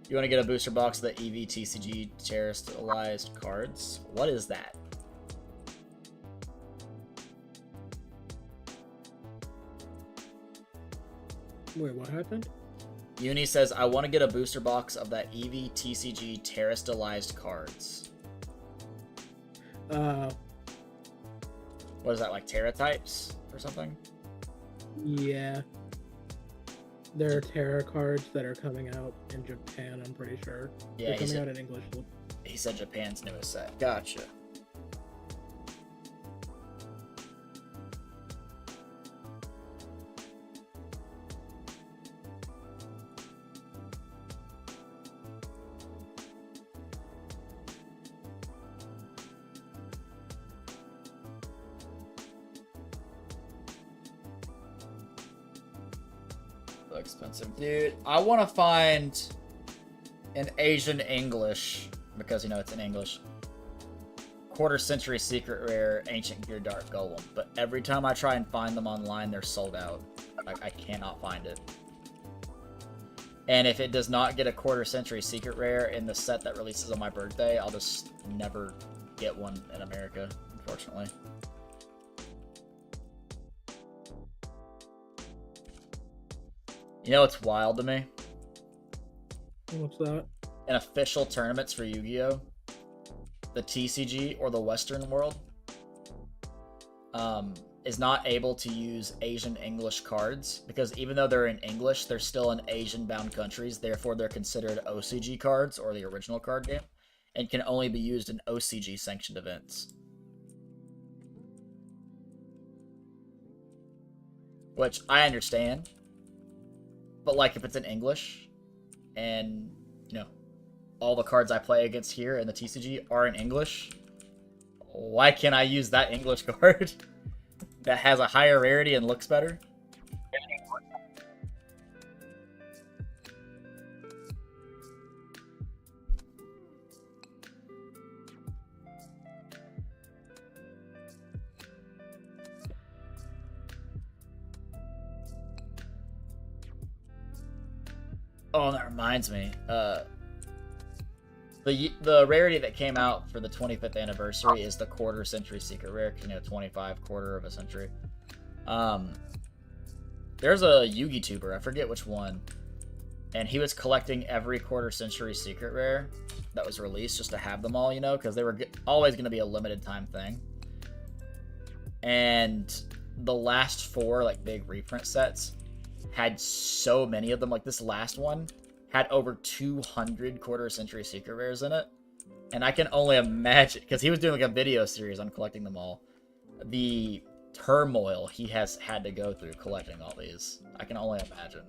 You want to get a booster box of the EVTCG terrestrialized cards? What is that? Wait, what happened? Uni says, I want to get a booster box of that EVTCG terrestrialized cards. What is that, like Terra types or something? Yeah. There are Terra cards that are coming out in Japan, I'm pretty sure. Yeah, they're coming out in English. He said Japan's newest set. Gotcha. Expensive, dude. I want to find an Asian English, because you know it's in English, quarter century secret rare ancient gear dark golem, but every time I try and find them online they're sold out. I cannot find it. And if it does not get a quarter century secret rare in the set that releases on my birthday, I'll just never get one in America, unfortunately. You know what's wild to me? What's that? In official tournaments for Yu-Gi-Oh!, the TCG, or the Western world, is not able to use Asian English cards, because even though they're in English, they're still in Asian-bound countries, therefore they're considered OCG cards, or the original card game, and can only be used in OCG-sanctioned events. Which, I understand. But like if it's in English, and you know, all the cards I play against here in the TCG are in English, why can't I use that English card that has a higher rarity and looks better? Oh, that reminds me. The rarity that came out for the 25th anniversary is the quarter century secret rare. You know, 25 quarter of a century. There's a Yugi tuber, I forget which one, and he was collecting every quarter century secret rare that was released just to have them all, you know, because they were always going to be a limited time thing. And the last four like big reprint sets had so many of them. Like this last one had over 200 quarter century secret rares in it, and I can only imagine, because he was doing like a video series on collecting them all, the turmoil he has had to go through collecting all these. I can only imagine.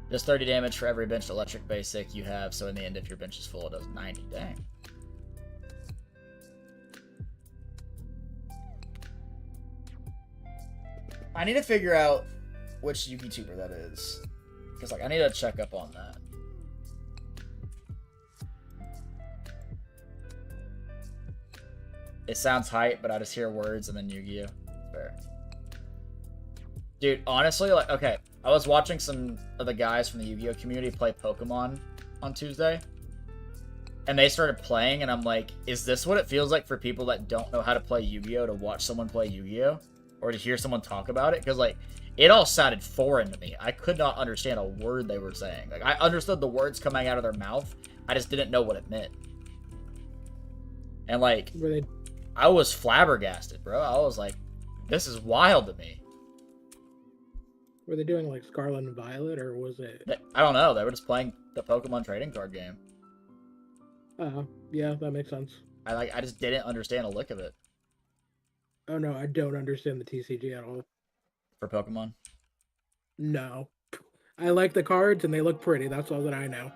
Just 30 damage for every benched electric basic you have, so in the end if your bench is full it does 90. Dang. I need to figure out which YouTuber that is, because like I need to check up on that. It sounds hype, but I just hear words and then Yu-Gi-Oh! Fair. Dude, honestly, like, okay, I was watching some of the guys from the Yu-Gi-Oh! Community play Pokemon on Tuesday, and they started playing, and I'm like, is this what it feels like for people that don't know how to play Yu-Gi-Oh! To watch someone play Yu-Gi-Oh! Or to hear someone talk about it? Because, like, it all sounded foreign to me. I could not understand a word they were saying. Like, I understood the words coming out of their mouth, I just didn't know what it meant. And, like, I was flabbergasted, bro. I was like, this is wild to me. Were they doing, like, Scarlet and Violet, or was it... I don't know. They were just playing the Pokemon trading card game. Yeah, that makes sense. I just didn't understand a lick of it Oh no, I don't understand the TCG at all. for Pokemon. No. I like the cards and they look pretty. That's all that I know.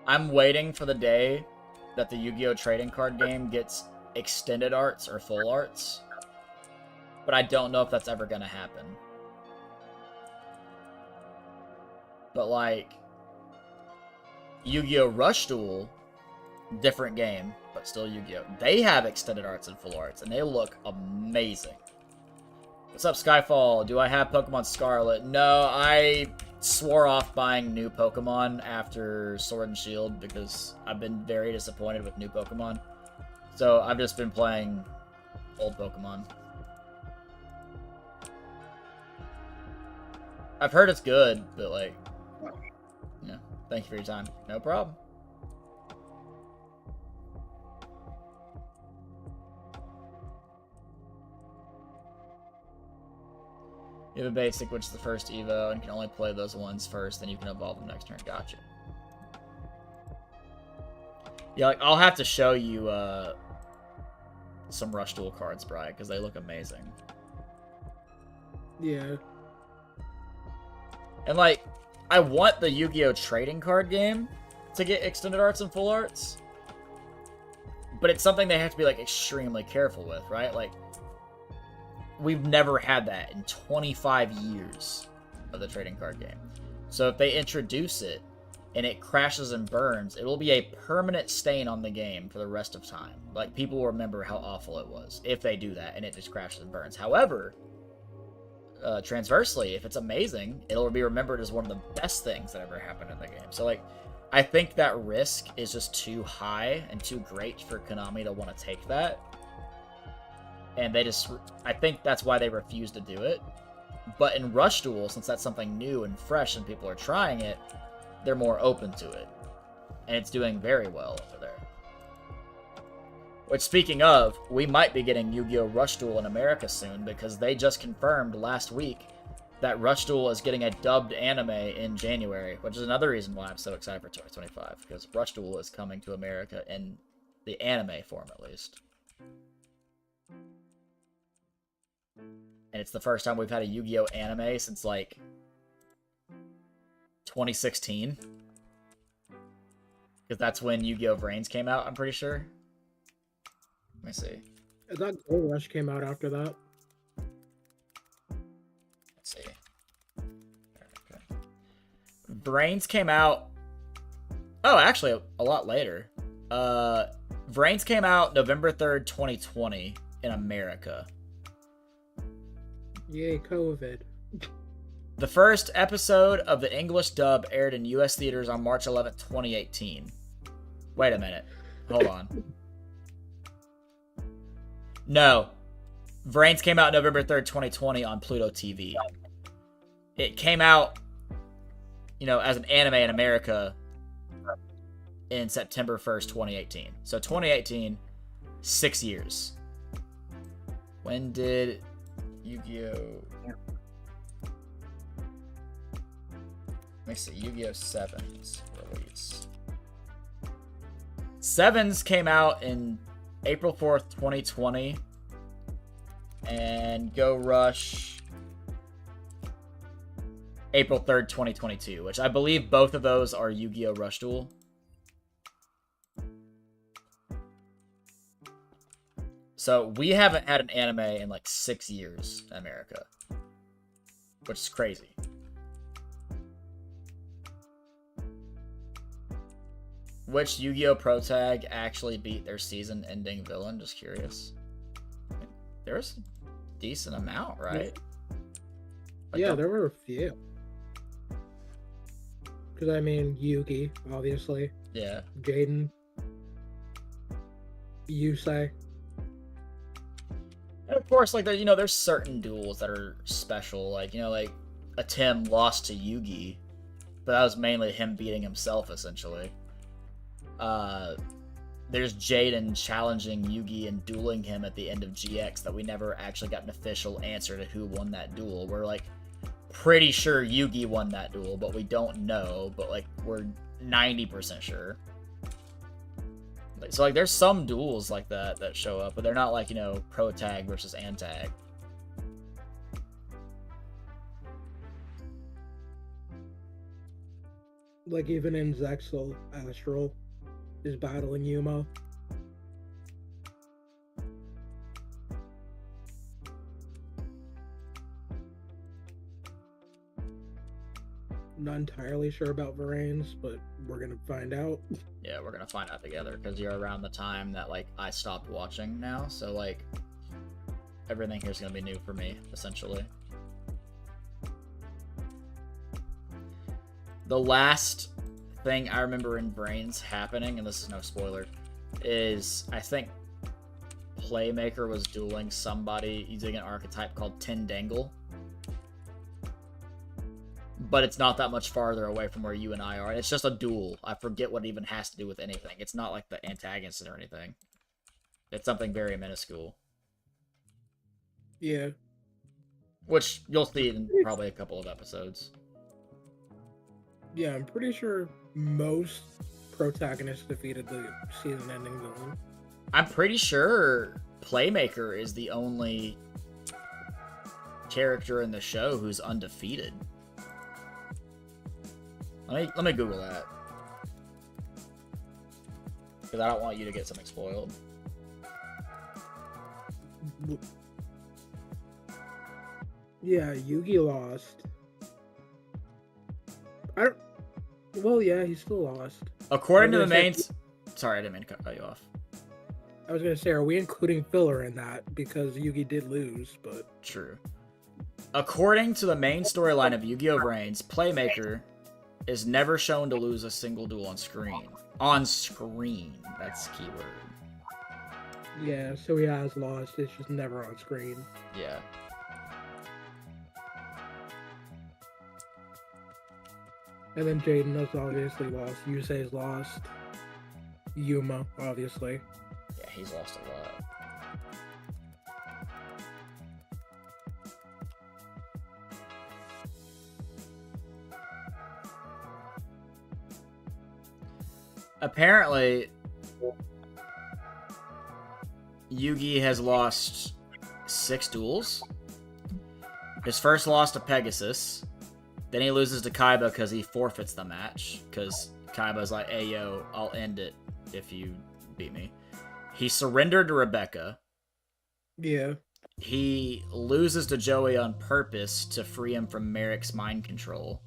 I'm waiting for the day that the Yu-Gi-Oh! Trading card game gets extended arts or full arts. But I don't know if that's ever going to happen. But, like, Yu-Gi-Oh! Rush Duel, different game, but still Yu-Gi-Oh! They have extended arts and full arts, and they look amazing. What's up, Skyfall? Do I have Pokemon Scarlet? No, I swore off buying new Pokemon after Sword and Shield because I've been very disappointed with new Pokemon. So I've just been playing old Pokemon. I've heard it's good, but like, yeah. Thank you for your time. No problem. You have a basic, which is the first Evo, and can only play those ones first, then you can evolve them next turn. Gotcha. Yeah, like, I'll have to show you, some Rush Duel cards, Brian, because they look amazing. Yeah. And, like, I want the Yu-Gi-Oh! Trading card game to get extended arts and full arts. But it's something they have to be, like, extremely careful with, right? Like, we've never had that in 25 years of the trading card game. So if they introduce it and it crashes and burns, it will be a permanent stain on the game for the rest of time. Like, people will remember how awful it was if they do that and it just crashes and burns. However, transversely, if it's amazing, it'll be remembered as one of the best things that ever happened in the game. So, like, I think that risk is just too high and too great for Konami to want to take that. And they just, I think that's why they refuse to do it. But in Rush Duel, since that's something new and fresh and people are trying it, they're more open to it. And it's doing very well over there. Which, speaking of, we might be getting Yu-Gi-Oh! Rush Duel in America soon, because they just confirmed last week that Rush Duel is getting a dubbed anime in January, which is another reason why I'm so excited for 2025, because Rush Duel is coming to America in the anime form, at least. And it's the first time we've had a Yu-Gi-Oh! Anime since, like, 2016. Because that's when Yu-Gi-Oh! Brains came out, I'm pretty sure. Let me see. I thought Gold Rush came out after that. Let's see. Okay. Brains came out... Oh, actually, a lot later. Brains came out November 3rd, 2020 in America. Yay, COVID. The first episode of the English dub aired in U.S. theaters on March 11th, 2018. Wait a minute. Hold on. No. Brains came out November 3rd, 2020 on Pluto TV. It came out, you know, as an anime in America in September 1st, 2018. So 2018, 6 years. When did Yu-Gi-Oh! Let me see. Yu-Gi-Oh! 7's release. 7's came out in April 4th, 2020. And Go Rush April 3rd, 2022, which I believe both of those are Yu-Gi-Oh! Rush Duel. So we haven't had an anime in like 6 years in America, which is crazy. Which Yu-Gi-Oh! Pro Tag actually beat their season-ending villain? Just curious. There's a decent amount, right? Yeah, there were a few. Because, I mean, Yugi, obviously. Yeah. Jaden. Yusei. And of course, like, you know, there's certain duels that are special. Like, you know, like, a Tim lost to Yugi, but that was mainly him beating himself, essentially. There's Jaden challenging Yugi and dueling him at the end of GX that we never actually got an official answer to who won that duel. We're, like, pretty sure Yugi won that duel, but we don't know. But like we're 90% sure. So like there's some duels like that show up, but they're not like, you know, pro tag versus antag. Like even in Zexal, Astral is battling Yuma. Not entirely sure about Varane's, but we're gonna find out. Yeah, we're gonna find out together because you're around the time that like I stopped watching now, so like everything here's gonna be new for me, essentially. The last thing I remember in Brains happening, and this is no spoiler, is I think Playmaker was dueling somebody using an archetype called Tin Dangle. But it's not that much farther away from where you and I are. It's just a duel. I forget what it even has to do with anything. It's not like the antagonist or anything. It's something very minuscule. Yeah. Which you'll see in probably a couple of episodes. Yeah, I'm pretty sure most protagonists defeated the season-ending villain. I'm pretty sure Playmaker is the only character in the show who's undefeated. Let me Google that. Because I don't want you to get something spoiled. Yeah, Yugi lost. Well, yeah, he still lost. According to the main... Sorry, I didn't mean to cut you off. I was gonna say, are we including filler in that? Because Yugi did lose, but... True. According to the main storyline of Yu-Gi-Oh! Brains, Playmaker is never shown to lose a single duel on screen. On screen. That's the keyword. Yeah, so he has lost. It's just never on screen. Yeah. And then Jaden has obviously lost. Yusei's lost. Yuma, obviously. Yeah, he's lost a lot. Apparently, Yugi has lost 6 duels. His first loss to Pegasus. Then he loses to Kaiba because he forfeits the match. Because Kaiba's like, hey, yo, I'll end it if you beat me. He surrendered to Rebecca. Yeah. He loses to Joey on purpose to free him from Merrick's mind control.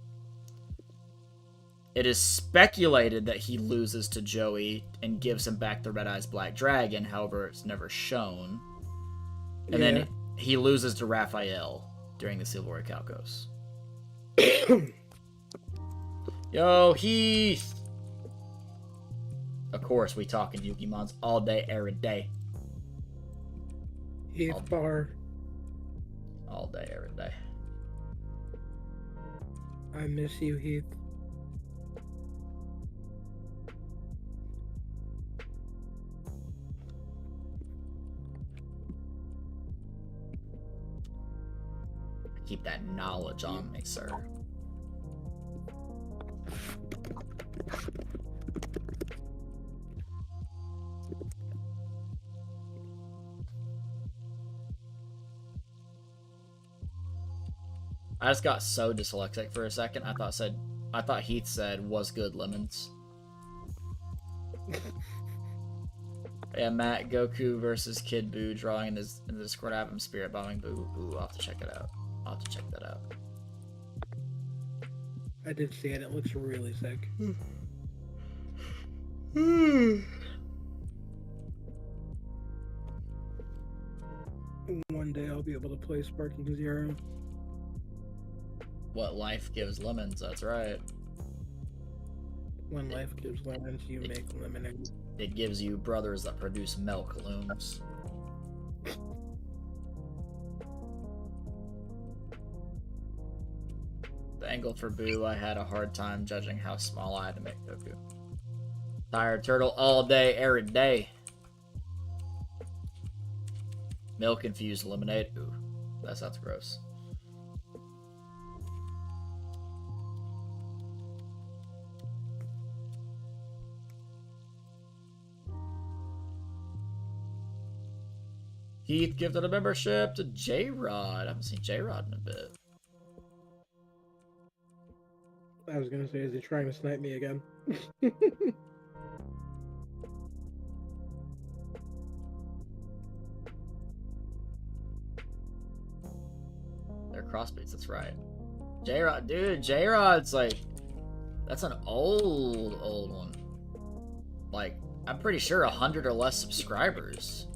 It is speculated that he loses to Joey and gives him back the Red Eyes Black Dragon, however, it's never shown. And then he loses to Raphael during the Silver Calcos. Yo, Heath! Of course, we talking Yukimons all day, every day. Heath Bar. All day, every day. I miss you, Heath. Keep that knowledge on me, sir. I just got so dyslexic for a second. I thought Heath said, "Was good, lemons." Yeah, Matt, Goku versus Kid Buu drawing in the Discord. I have him spirit bombing Buu. Ooh, I'll have to check it out. I'll have to check that out. I did see it. It looks really sick. One day I'll be able to play Sparking Zero. What life gives lemons, that's right. When life gives lemons, you make lemonade. It gives you brothers that produce milk looms. The angle for Boo, I had a hard time judging how small I had to make Goku. Tired turtle all day, every day. Milk infused lemonade. Ooh, that sounds gross. Heath gifted a membership to J-Rod. I haven't seen J-Rod in a bit. I was gonna say, is he trying to snipe me again? They're crossbeats, that's right. J-Rod, dude, J-Rod's like, that's an old one. Like, I'm pretty sure 100 or less subscribers.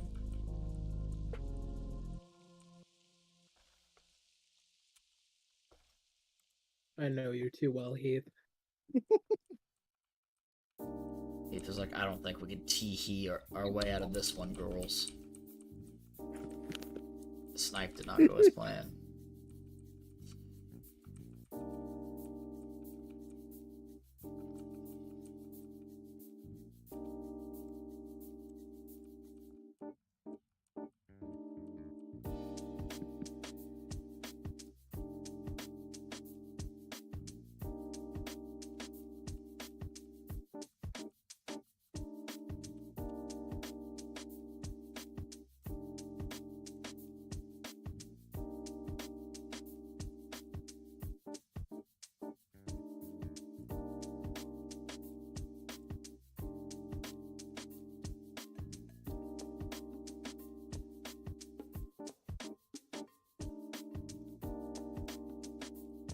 I know you too well, Heath. Heath was like, I don't think we can tee-hee our way out of this one, girls. The snipe did not go as planned.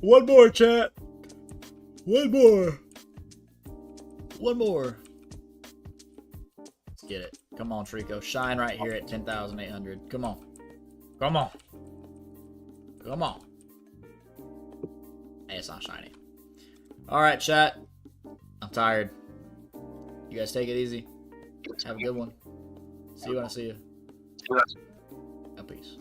One more, chat. One more. One more. Let's get it. Come on, Treecko. Shine right here at 10,800. Come on. Come on. Come on. Hey, it's not shiny. Alright, chat. I'm tired. You guys take it easy. Have a good one. See you when I see you. Peace.